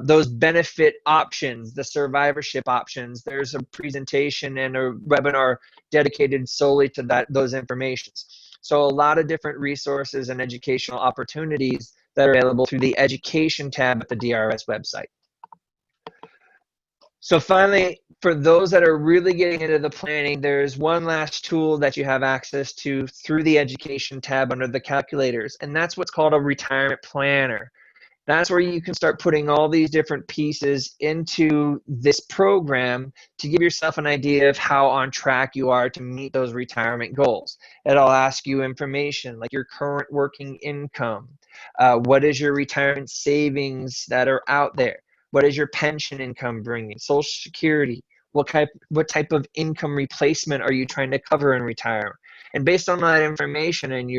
Those benefit options, the survivorship options, there's a presentation and a webinar dedicated solely to those informations. So a lot of different resources and educational opportunities that are available through the education tab at the DRS website. So finally, for those that are really getting into the planning, there's one last tool that you have access to through the education tab under the calculators, and that's what's called a retirement planner. That's where you can start putting all these different pieces into this program to give yourself an idea of how on track you are to meet those retirement goals. It'll ask you information like your current working income, what is your retirement savings that are out there, what is your pension income bringing, Social Security, what type of income replacement are you trying to cover in retirement? And based on that information in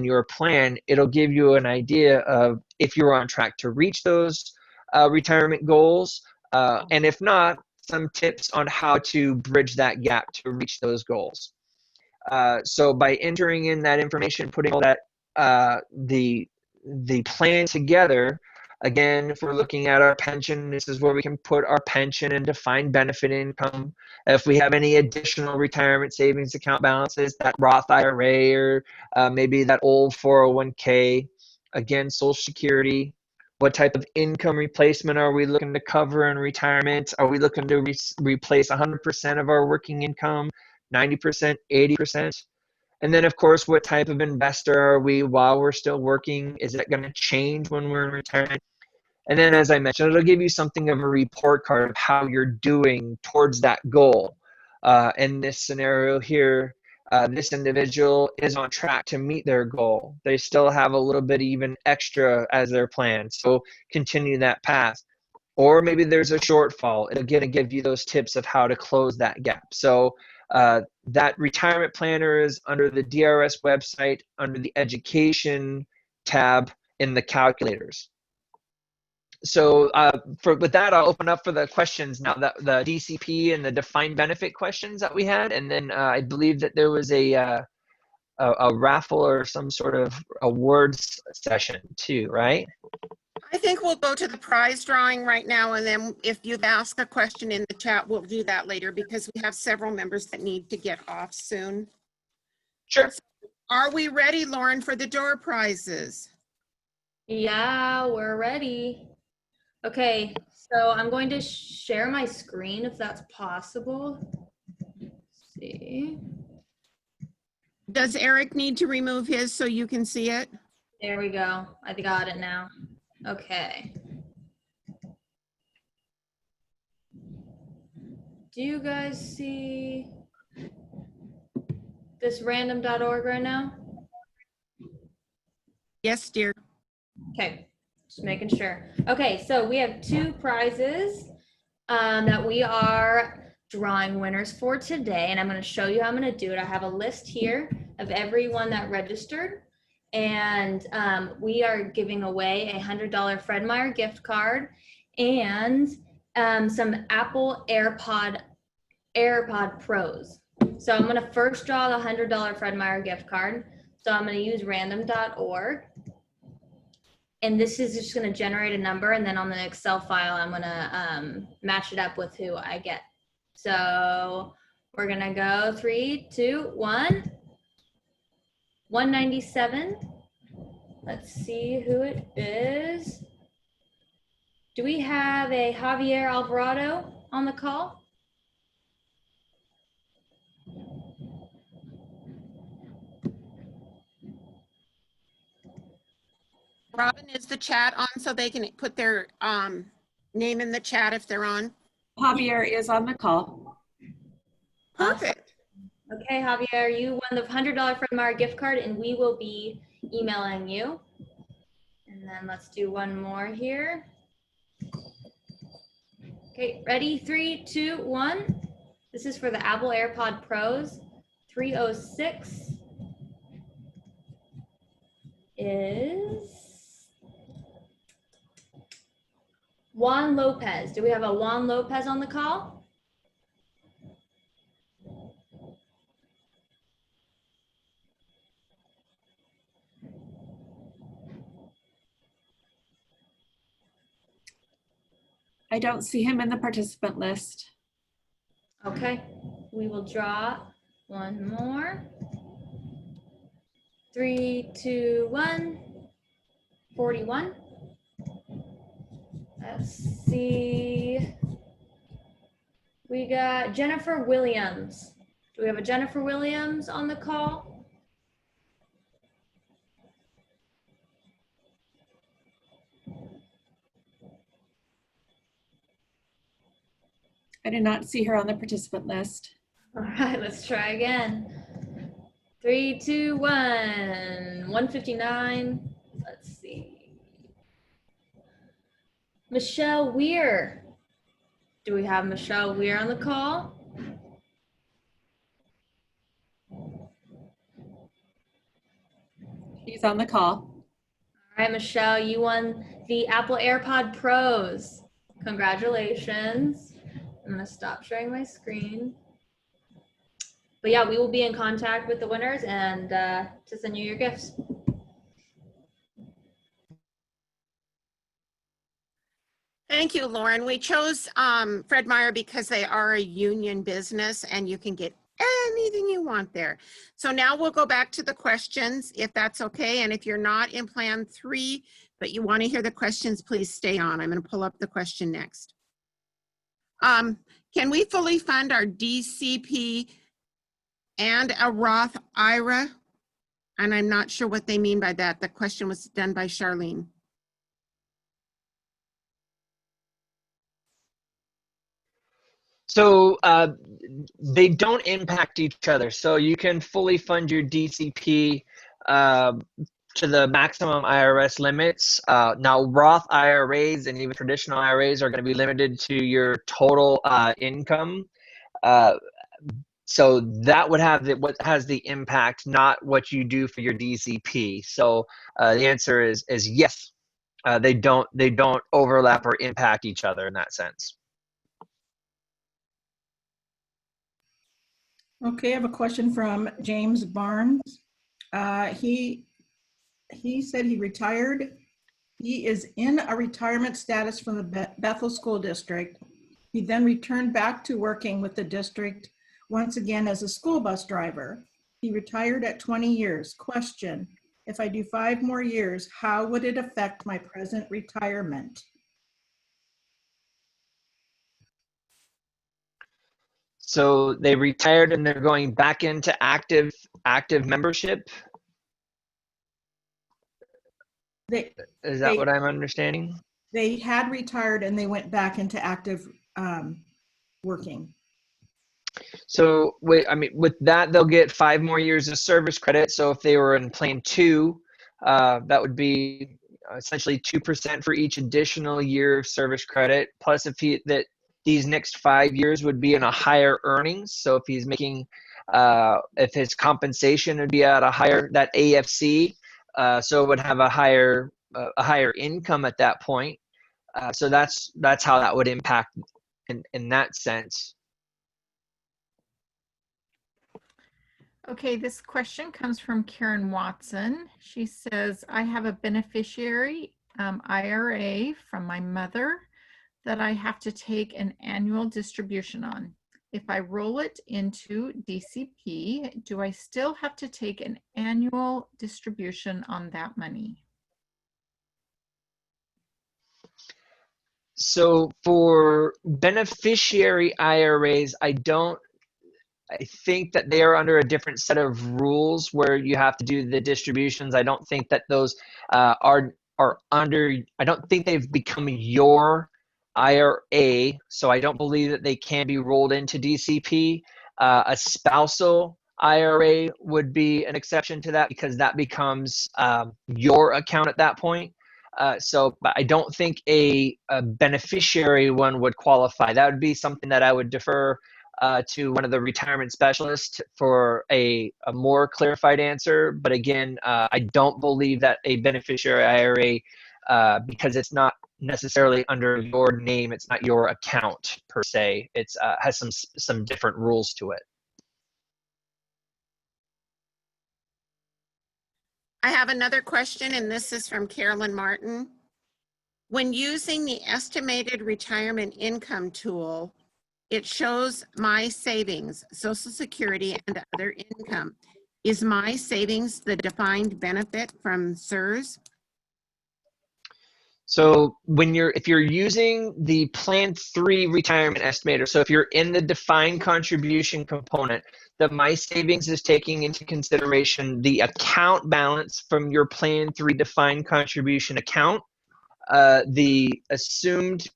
your plan, it'll give you an idea of if you're on track to reach those retirement goals, and if not, some tips on how to bridge that gap to reach those goals. So by entering in that information, putting all that the plan together. Again, if we're looking at our pension, this is where we can put our pension and defined benefit income. If we have any additional retirement savings account balances, that Roth IRA or maybe that old 401k. Again, Social Security. What type of income replacement are we looking to cover in retirement? Are we looking to replace 100% of our working income, 90%, 80%? And then, of course, what type of investor are we while we're still working? Is it going to change when we're in retirement? And then, as I mentioned, it'll give you something of a report card of how you're doing towards that goal. In this scenario here, this individual is on track to meet their goal. They still have a little bit even extra as their plan, so continue that path. Or maybe there's a shortfall. It'll give you those tips of how to close that gap. So that retirement planner is under the DRS website, under the education tab in the calculators. So with that, I'll open up for the questions now, the DCP and the defined benefit questions that we had. And then I believe that there was a raffle or some sort of awards session too, right? I think we'll go to the prize drawing right now, and then if you've asked a question in the chat, we'll do that later because we have several members that need to get off soon. Sure. Are we ready, Lauren, for the door prizes? Yeah, we're ready. Okay, so I'm going to share my screen if that's possible. Let's see. Does Eric need to remove his so you can see it? There we go. I got it now. Okay. Do you guys see this random.org right now? Yes, dear. Okay, just making sure. Okay, so we have 2 prizes that we are drawing winners for today, and I'm going to show you how I'm going to do it. I have a list here of everyone that registered, and we are giving away a $100 Fred Meyer gift card and some Apple AirPod Pros. So I'm going to first draw the $100 Fred Meyer gift card. So I'm going to use random.org. And this is just going to generate a number, and then on the Excel file, I'm going to match it up with who I get. So we're going to go 3, 2, 1. 197. Let's see who it is. Do we have a Javier Alvarado on the call? Robin, is the chat on so they can put their name in the chat if they're on? Javier is on the call. Perfect. Okay, Javier, you won the $100 Fred Meyer gift card, and we will be emailing you. And then let's do one more here. Okay, ready? 3, 2, 1. This is for the Apple AirPod Pros. 306 is Juan Lopez. Do we have a Juan Lopez on the call? I don't see him in the participant list. Okay, we will draw one more. 3, 2, 1. 41. Let's see. We got Jennifer Williams. Do we have a Jennifer Williams on the call? I did not see her on the participant list. All right, let's try again. 3, 2, 1. 159. Let's see. Michelle Weir. Do we have Michelle Weir on the call? She's on the call. All right, Michelle, you won the Apple AirPod Pros. Congratulations. I'm gonna stop sharing my screen. But yeah, we will be in contact with the winners and to send you your gifts. Thank you, Lauren. We chose Fred Meyer because they are a union business and you can get anything you want there. So now we'll go back to the questions if that's okay. And if you're not in Plan 3, but you want to hear the questions, please stay on. I'm going to pull up the question next. Can we fully fund our DCP and a Roth IRA? And I'm not sure what they mean by that. The question was done by Charlene. So they don't impact each other. So you can fully fund your DCP to the maximum IRS limits. Now, Roth IRAs and even traditional IRAs are going to be limited to your total income. So that would have what has the impact, not what you do for your DCP. So the answer is yes. They don't overlap or impact each other in that sense. Okay, I have a question from James Barnes. He said he retired. He is in a retirement status from the Bethel School District. He then returned back to working with the district once again as a school bus driver. He retired at 20 years. Question, if I do 5 more years, how would it affect my present retirement? So they retired and they're going back into active membership. Is that what I'm understanding? They had retired and they went back into active working. So with that, they'll get 5 more years of service credit. So if they were in Plan 2, that would be essentially 2% for each additional year of service credit. Plus, these next 5 years would be in a higher earnings. So if he's making, if his compensation would be at a higher, that AFC, so it would have a higher income at that point. So that's how that would impact in that sense. Okay, this question comes from Karen Watson. She says, I have a beneficiary IRA from my mother that I have to take an annual distribution on. If I roll it into DCP, do I still have to take an annual distribution on that money? So for beneficiary IRAs, I think that they are under a different set of rules where you have to do the distributions. I don't think that those are under, I don't think they've become your IRA, so I don't believe that they can be rolled into DCP. A spousal IRA would be an exception to that because that becomes your account at that point. But I don't think a beneficiary one would qualify. That would be something that I would defer to one of the retirement specialists for a more clarified answer. But again, I don't believe that a beneficiary IRA, because it's not necessarily under your name, it's not your account per se. It's has some different rules to it. I have another question, and this is from Carolyn Martin. When using the estimated retirement income tool, it shows my savings, Social Security, and other income. Is my savings the defined benefit from CSRS? So if you're using the Plan 3 retirement estimator, so if you're in the defined contribution component, the My Savings is taking into consideration the account balance from your Plan 3 defined contribution account, the assumed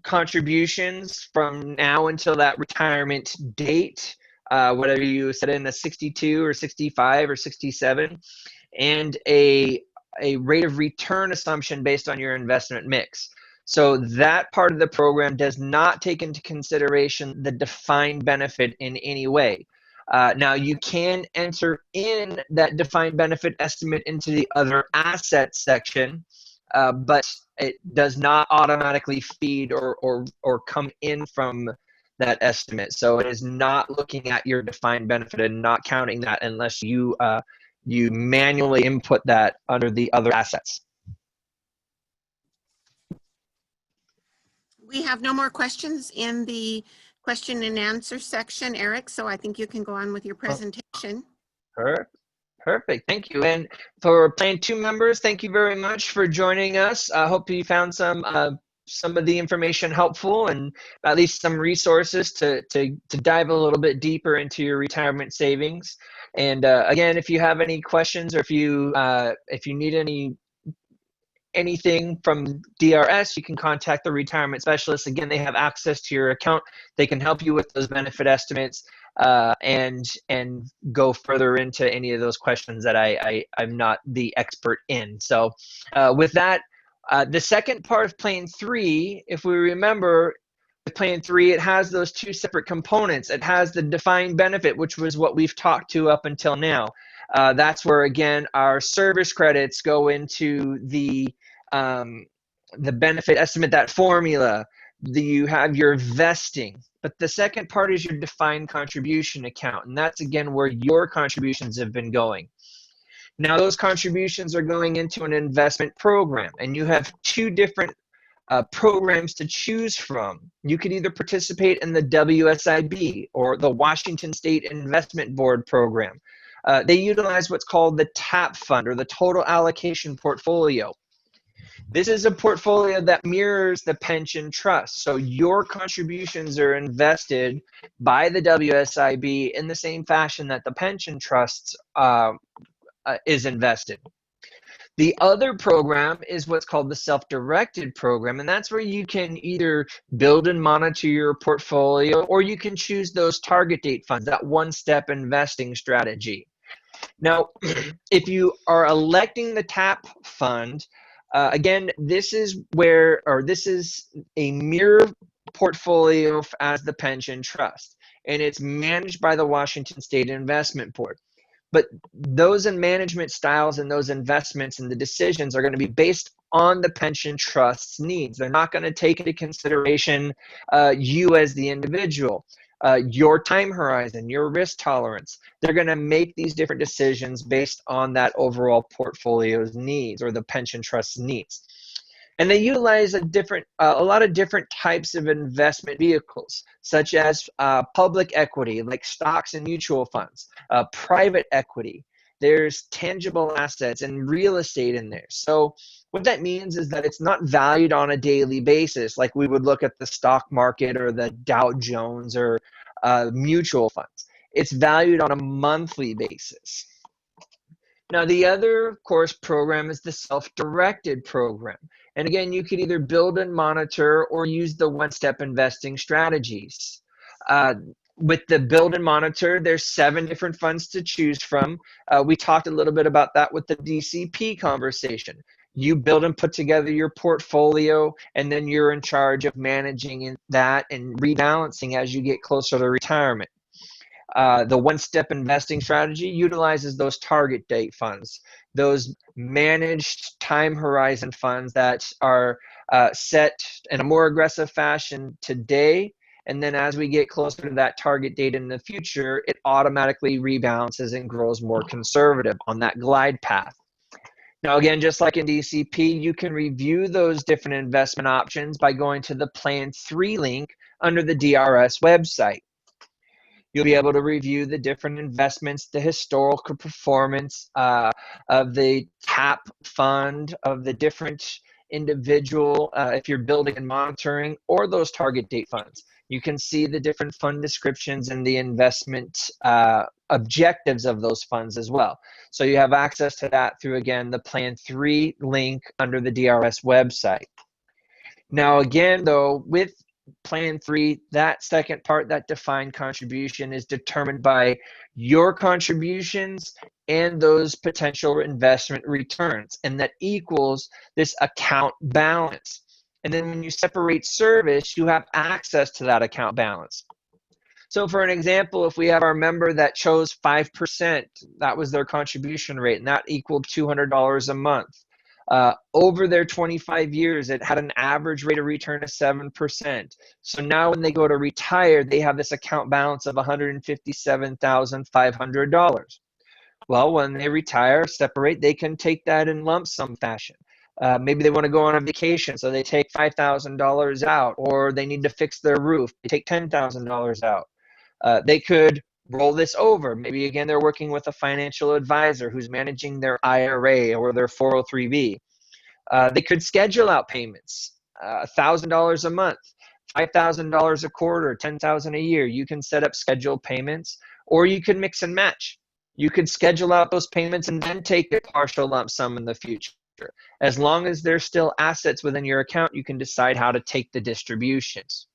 contributions from now until that retirement date, whatever you set in, a 62 or 65 or 67, and a rate of return assumption based on your investment mix. So that part of the program does not take into consideration the defined benefit in any way. Now, you can enter in that defined benefit estimate into the other assets section, but it does not automatically feed or come in from that estimate. So it is not looking at your defined benefit and not counting that unless you you manually input that under the other assets. We have no more questions in the question and answer section, Eric, so I think you can go on with your presentation. Perfect. Thank you. And for Plan 2 members, thank you very much for joining us. I hope you found some of the information helpful and at least some resources to dive a little bit deeper into your retirement savings. And again, if you have any questions or if you need anything from DRS, you can contact the retirement specialist. Again, they have access to your account. They can help you with those benefit estimates and go further into any of those questions that I'm not the expert in. So with that, the second part of Plan 3, if we remember, with Plan 3, it has those two separate components. It has the defined benefit, which was what we've talked to up until now. That's where, again, our service credits go into the benefit estimate, that formula. You have your vesting. But the second part is your defined contribution account, and that's, again, where your contributions have been going. Now, those contributions are going into an investment program, and you have two different programs to choose from. You could either participate in the WSIB or the Washington State Investment Board program. They utilize what's called the TAP fund, or the total allocation portfolio. This is a portfolio that mirrors the pension trust. So your contributions are invested by the WSIB in the same fashion that the pension trust is invested. The other program is what's called the self-directed program, and that's where you can either build and monitor your portfolio, or you can choose those target date funds, that one-step investing strategy. Now, if you are electing the TAP fund, again, this is a mirror portfolio as the pension trust, and it's managed by the Washington State Investment Board. But those management styles and those investments and the decisions are going to be based on the pension trust's needs. They're not going to take into consideration you as the individual, your time horizon, your risk tolerance. They're going to make these different decisions based on that overall portfolio's needs or the pension trust's needs. And they utilize a lot of different types of investment vehicles, such as public equity, like stocks and mutual funds, private equity. There's tangible assets and real estate in there. So what that means is that it's not valued on a daily basis, like we would look at the stock market or the Dow Jones or mutual funds. It's valued on a monthly basis. Now, the other, of course, program is the self-directed program. And again, you could either build and monitor or use the one-step investing strategies. With the build and monitor, there's 7 different funds to choose from. We talked a little bit about that with the DCP conversation. You build and put together your portfolio, and then you're in charge of managing that and rebalancing as you get closer to retirement. The one-step investing strategy utilizes those target date funds, those managed time horizon funds that are set in a more aggressive fashion today, and then as we get closer to that target date in the future, it automatically rebalances and grows more conservative on that glide path. Now, again, just like in DCP, you can review those different investment options by going to the Plan 3 link under the DRS website. You'll be able to review the different investments, the historical performance of the TAP fund, of the different individual, if you're building and monitoring, or those target date funds. You can see the different fund descriptions and the investment objectives of those funds as well. So you have access to that through, again, the Plan 3 link under the DRS website. Now, again, though, with Plan 3, that second part, that defined contribution, is determined by your contributions and those potential investment returns, and that equals this account balance. And then when you separate service, you have access to that account balance. So for an example, if we have our member that chose 5%, that was their contribution rate, and that equaled $200 a month. Over their 25 years, it had an average rate of return of 7%. So now when they go to retire, they have this account balance of $157,500. Well, when they retire, separate, they can take that in lump sum fashion. Maybe they want to go on a vacation, so they take $5,000 out, or they need to fix their roof, they take $10,000 out. They could roll this over. Maybe, again, they're working with a financial advisor who's managing their IRA or their 403b. They could schedule out payments, $1,000 a month, $5,000 a quarter, $10,000 a year. You can set up scheduled payments, or you can mix and match. You could schedule out those payments and then take a partial lump sum in the future. As long as there's still assets within your account, you can decide how to take the distributions.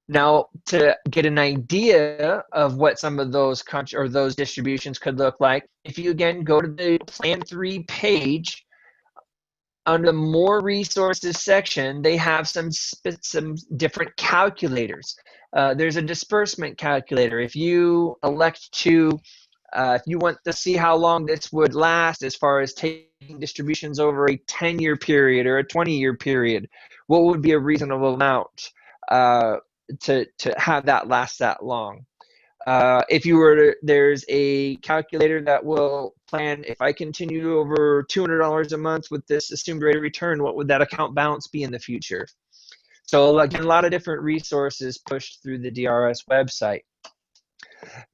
Now, to get an idea of what some of those those distributions could look like, if you again go to the Plan 3 page, on the More Resources section, they have some different calculators. There's a disbursement calculator. If you elect to, if you want to see how long this would last as far as taking distributions over a 10-year period or a 20-year period, what would be a reasonable amount to have that last that long? If you were to, there's a calculator that will plan, if I continue over $200 a month with this assumed rate of return, what would that account balance be in the future? So again, a lot of different resources pushed through the DRS website.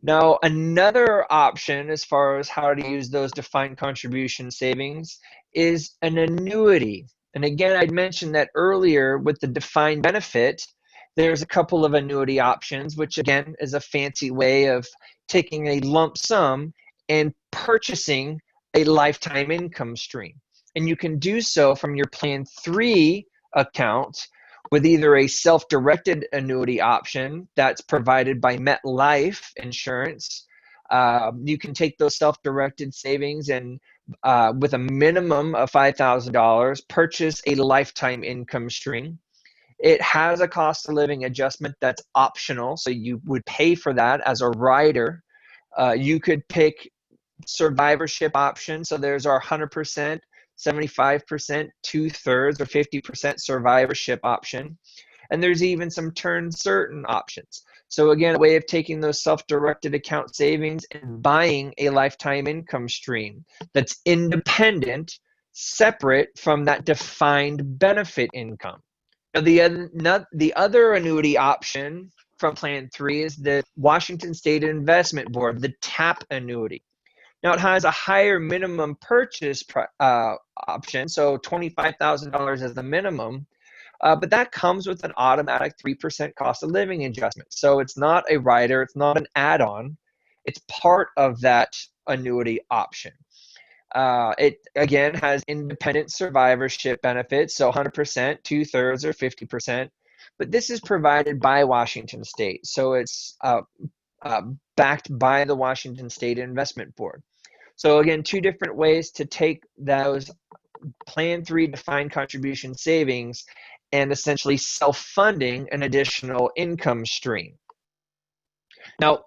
Now, another option as far as how to use those defined contribution savings is an annuity. And again, I'd mentioned that earlier with the defined benefit, there's a couple of annuity options, which again is a fancy way of taking a lump sum and purchasing a lifetime income stream. And you can do so from your Plan 3 account with either a self-directed annuity option that's provided by MetLife Insurance. You can take those self-directed savings and with a minimum of $5,000, purchase a lifetime income stream. It has a cost of living adjustment that's optional, so you would pay for that as a rider. You could pick survivorship option, so there's our 100%, 75%, 2/3, or 50% survivorship option. And there's even some turn certain options. So again, a way of taking those self-directed account savings and buying a lifetime income stream that's independent, separate from that defined benefit income. Now, the other annuity option from Plan 3 is the Washington State Investment Board, the TAP annuity. Now, it has a higher minimum purchase option, so $25,000 as the minimum, but that comes with an automatic 3% cost of living adjustment. So it's not a rider, it's not an add-on, it's part of that annuity option. It again has independent survivorship benefits, so 100%, 2/3, or 50%, but this is provided by Washington State, so it's backed by the Washington State Investment Board. So again, two different ways to take those Plan 3 defined contribution savings and essentially self-funding an additional income stream. Now,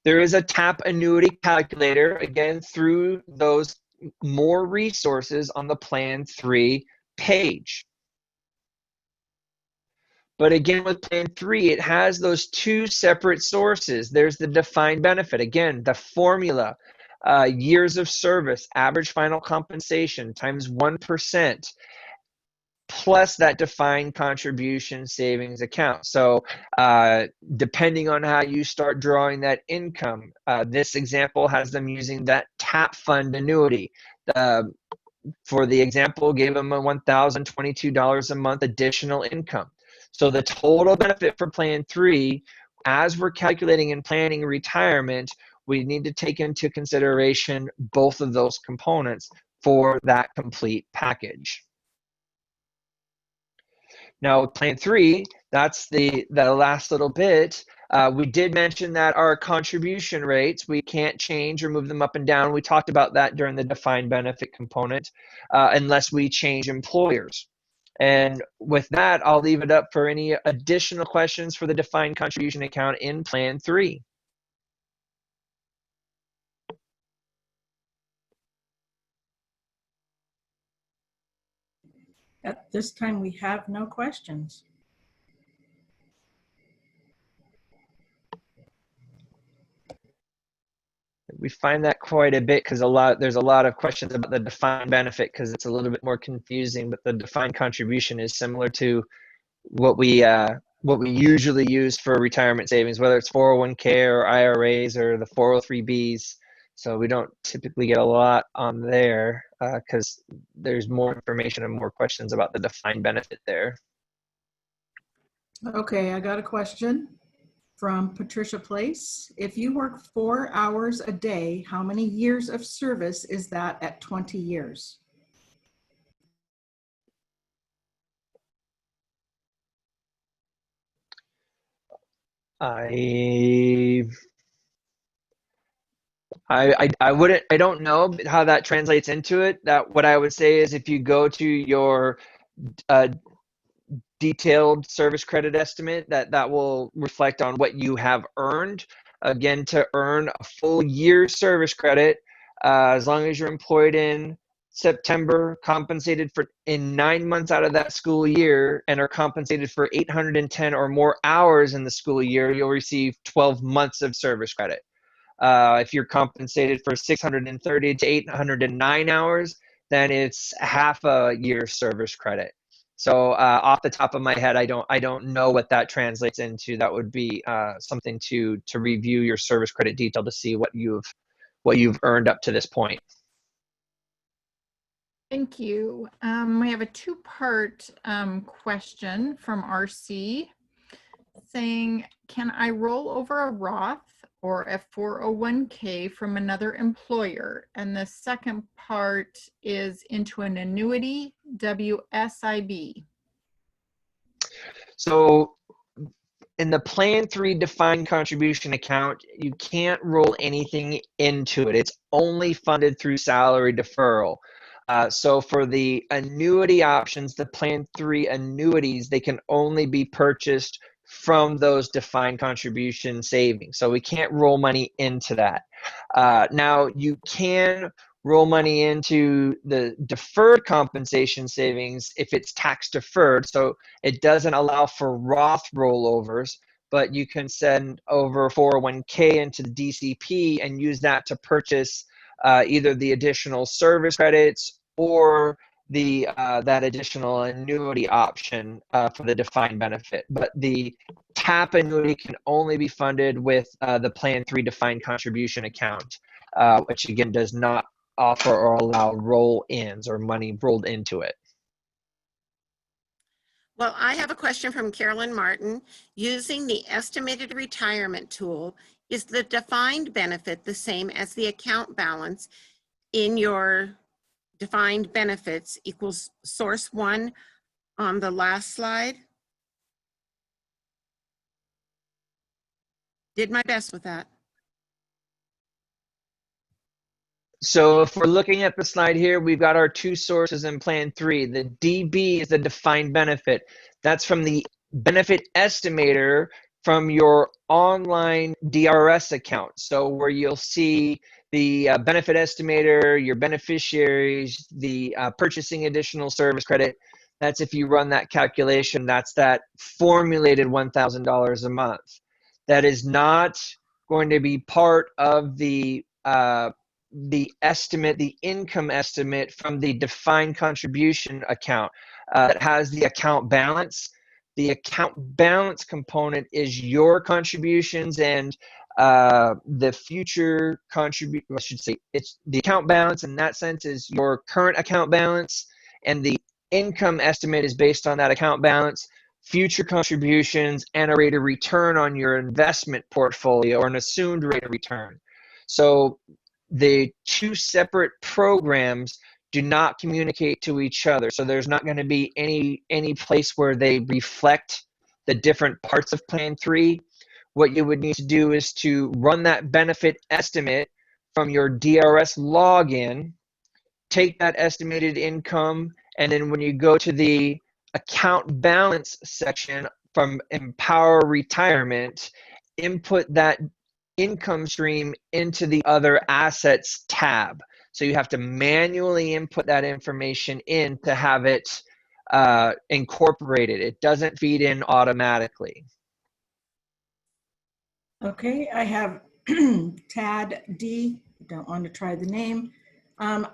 there is a TAP annuity calculator, again, through those More Resources on the Plan 3 page. But again, with Plan 3, it has those two separate sources. There's the defined benefit. Again, the formula years of service, average final compensation times 1%, plus that defined contribution savings account. So depending on how you start drawing that income, this example has them using that TAP fund annuity. For the example, gave them a $1,022 a month additional income. So the total benefit for Plan 3, as we're calculating and planning retirement, we need to take into consideration both of those components for that complete package. Now, Plan 3, that's the last little bit. We did mention that our contribution rates, we can't change or move them up and down. We talked about that during the defined benefit component, unless we change employers. And with that, I'll leave it up for any additional questions for the defined contribution account in Plan 3. At this time, we have no questions. We find that quite a bit because there's a lot of questions about the defined benefit because it's a little bit more confusing, but the defined contribution is similar to what we usually use for retirement savings, whether it's 401k or IRAs or the 403bs. So we don't typically get a lot on there because there's more information and more questions about the defined benefit there. Okay, I got a question from Patricia Place. If you work 4 hours a day, how many years of service is that at 20 years? I don't know how that translates into it. That what I would say is if you go to your detailed service credit estimate, that will reflect on what you have earned. Again, to earn a full year service credit, as long as you're employed in September, compensated for in 9 months out of that school year, and are compensated for 810 or more hours in the school year, you'll receive 12 months of service credit. If you're compensated for 630 to 809 hours, then it's half a year service credit. So off the top of my head, I don't know what that translates into. That would be something to review your service credit detail to see what you've earned up to this point. Thank you. We have a two-part question from RC saying, can I roll over a Roth or a 401k from another employer? And the second part is into an annuity, WSIB. So in the Plan 3 defined contribution account, you can't roll anything into it. It's only funded through salary deferral. So for the annuity options, the Plan 3 annuities, they can only be purchased from those defined contribution savings. So we can't roll money into that. Now you can roll money into the deferred compensation savings if it's tax deferred. So it doesn't allow for Roth rollovers, but you can send over 401k into the DCP and use that to purchase either the additional service credits or the that additional annuity option for the defined benefit. But the TAP annuity can only be funded with the Plan 3 defined contribution account, which again does not offer or allow roll-ins or money rolled into it. Well, I have a question from Carolyn Martin. Using the estimated retirement tool, is the defined benefit the same as the account balance in your defined benefits equals source 1 on the last slide? Did my best with that. So if we're looking at the slide here, we've got our two sources in Plan 3. The DB is the defined benefit. That's from the benefit estimator from your online DRS account. So where you'll see the benefit estimator, your beneficiaries, the purchasing additional service credit. That's if you run that calculation, that's that formulated $1,000 a month. That is not going to be part of the estimate, the income estimate from the defined contribution account that has the account balance. The account balance component is your contributions and the future I should say it's the account balance in that sense is your current account balance, and the income estimate is based on that account balance, future contributions, and a rate of return on your investment portfolio or an assumed rate of return. So the two separate programs do not communicate to each other. So there's not going to be any place where they reflect the different parts of Plan 3. What you would need to do is to run that benefit estimate from your DRS login, take that estimated income, and then when you go to the account balance section from Empower Retirement, input that income stream into the other assets tab. So you have to manually input that information in to have it incorporated. It doesn't feed in automatically. Okay, I have Tad D, don't want to try the name,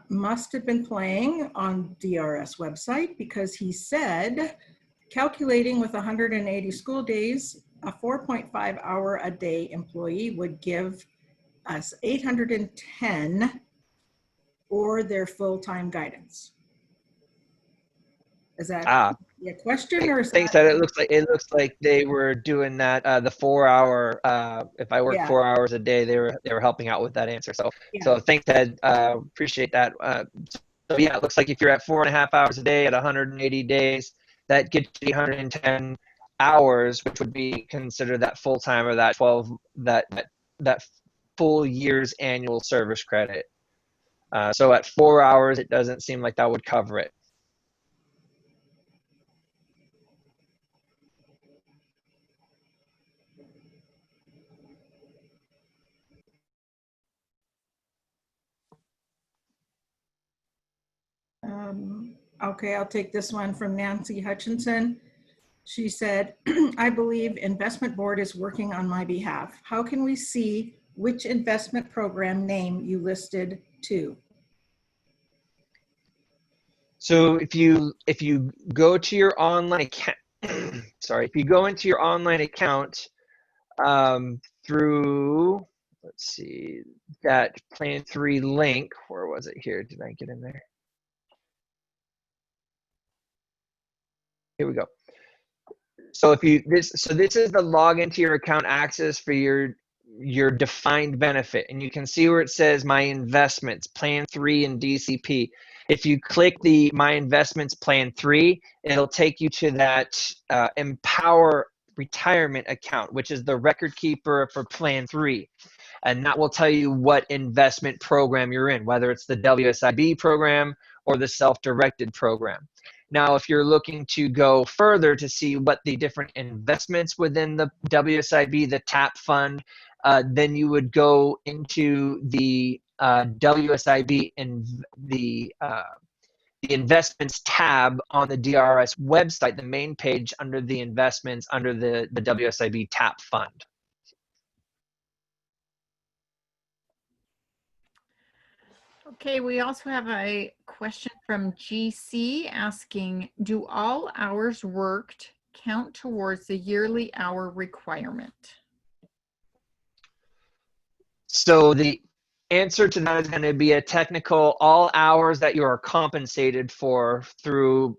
must have been playing on DRS website because he said, calculating with 180 school days, a 4.5 hour a day employee would give us 810 or their full-time guidance. Is that a question or is Thanks. That it looks like they were doing that the 4 hour. If I work 4 hours a day, they were helping out with that answer. So so thanks, Ted. Appreciate that. So yeah, it looks like if you're at 4.5 hours a day at 180 days, that gets you 110 hours, which would be considered that full time or that 12 that full year's annual service credit. So at 4 hours, it doesn't seem like that would cover it. Okay, I'll take this one from Nancy Hutchinson. She said, I believe investment board is working on my behalf. How can we see which investment program name you listed to? So if you go to your online account, sorry, if you go into your online account through, let's see, that Plan 3 link, where was it here? Did I get in there? Here we go. So if you this is the login to your account access for your defined benefit, and you can see where it says My Investments, Plan 3 and DCP. If you click the My Investments Plan 3, it'll take you to that Empower Retirement account, which is the record keeper for Plan 3. And that will tell you what investment program you're in, whether it's the WSIB program or the self-directed program. Now, if you're looking to go further to see what the different investments within the WSIB, the TAP fund, then you would go into the WSIB and the investments tab on the DRS website, the main page under the investments, under the WSIB TAP fund. Okay, we also have a question from GC asking, do all hours worked count towards the yearly hour requirement? So the answer to that is going to be a technical, all hours that you are compensated for through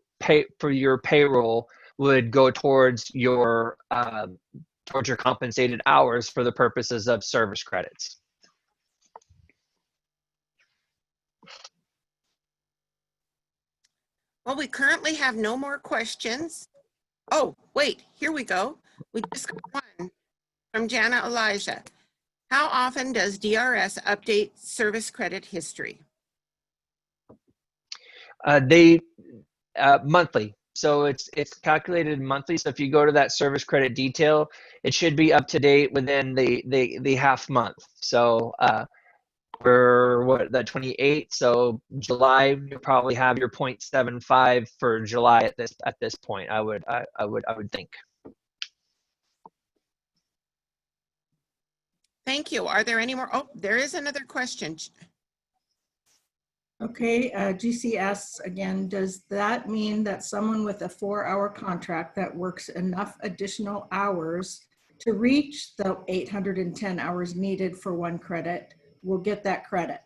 your payroll would go towards your compensated hours for the purposes of service credits. Well, we currently have no more questions. Oh, wait, here we go. We just got one from Jana Elijah. How often does DRS update service credit history? Monthly. So it's calculated monthly. So if you go to that service credit detail, it should be up to date within the half month. So for what, the 28th, so July, you probably have your 0.75 for July at this point. I would think. Thank you. Are there any more? Oh, there is another question. Okay, GCS again, does that mean that someone with a 4-hour contract that works enough additional hours to reach the 810 hours needed for 1 credit will get that credit?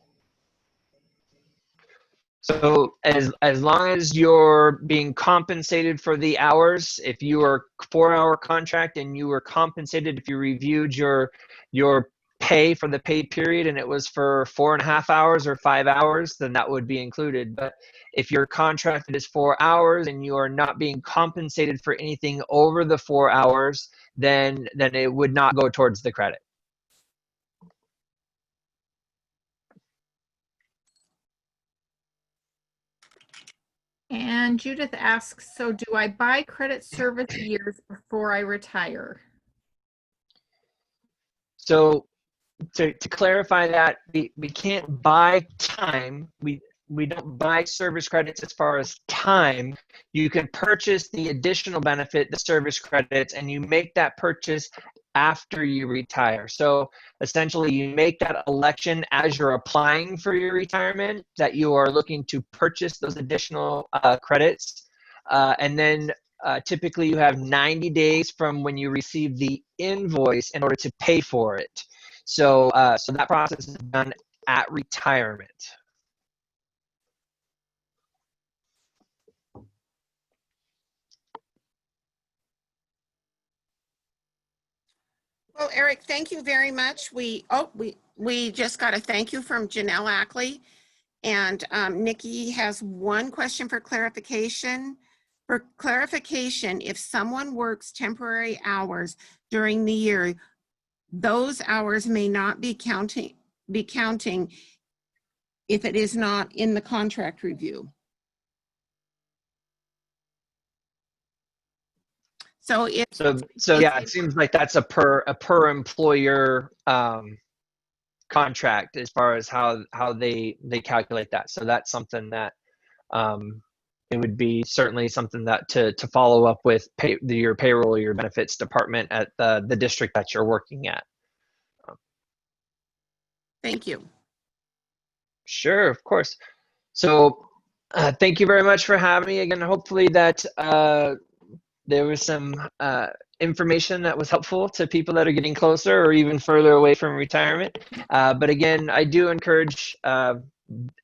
So as long as you're being compensated for the hours, if you are 4-hour contract and you were compensated, if you reviewed your pay for the pay period and it was for 4.5 hours or 5 hours, then that would be included. But if your contract is 4 hours and you are not being compensated for anything over the 4 hours, then it would not go towards the credit. And Judith asks, so do I buy credit service years before I retire? So to clarify that, we can't buy time. We don't buy service credits as far as time. You can purchase the additional benefit, the service credits, and you make that purchase after you retire. So essentially you make that election as you're applying for your retirement that you are looking to purchase those additional credits. And then typically you have 90 days from when you receive the invoice in order to pay for it. So that process is done at retirement. Well, Eric, thank you very much. We just got a thank you from Janelle Ackley. And Nikki has one question for clarification. For clarification, if someone works temporary hours during the year, those hours may not be counting if it is not in the contract review. So yeah, it seems like that's a per employer contract as far as how they calculate that. So that's something that it would be certainly something that to follow up with your payroll or your benefits department at the district that you're working at. Thank you. Sure, of course. So thank you very much for having me again. Hopefully that there was some information that was helpful to people that are getting closer or even further away from retirement. But again, I do encourage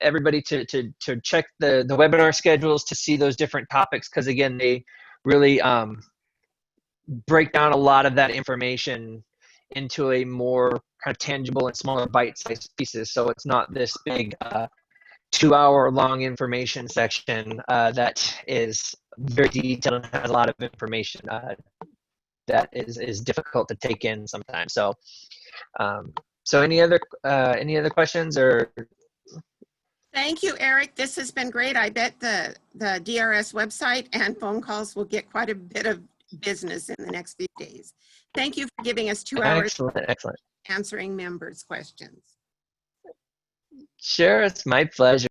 everybody to check the webinar schedules to see those different topics, because again, they really break down a lot of that information into a more kind of tangible and smaller bite-sized pieces. So it's not this big 2-hour long information section that is very detailed and has a lot of information that is difficult to take in sometimes. So so any other questions? Or Thank you, Eric. This has been great. I bet the DRS website and phone calls will get quite a bit of business in the next few days. Thank you for giving us 2 hours excellent answering members' questions. Sure, it's my pleasure.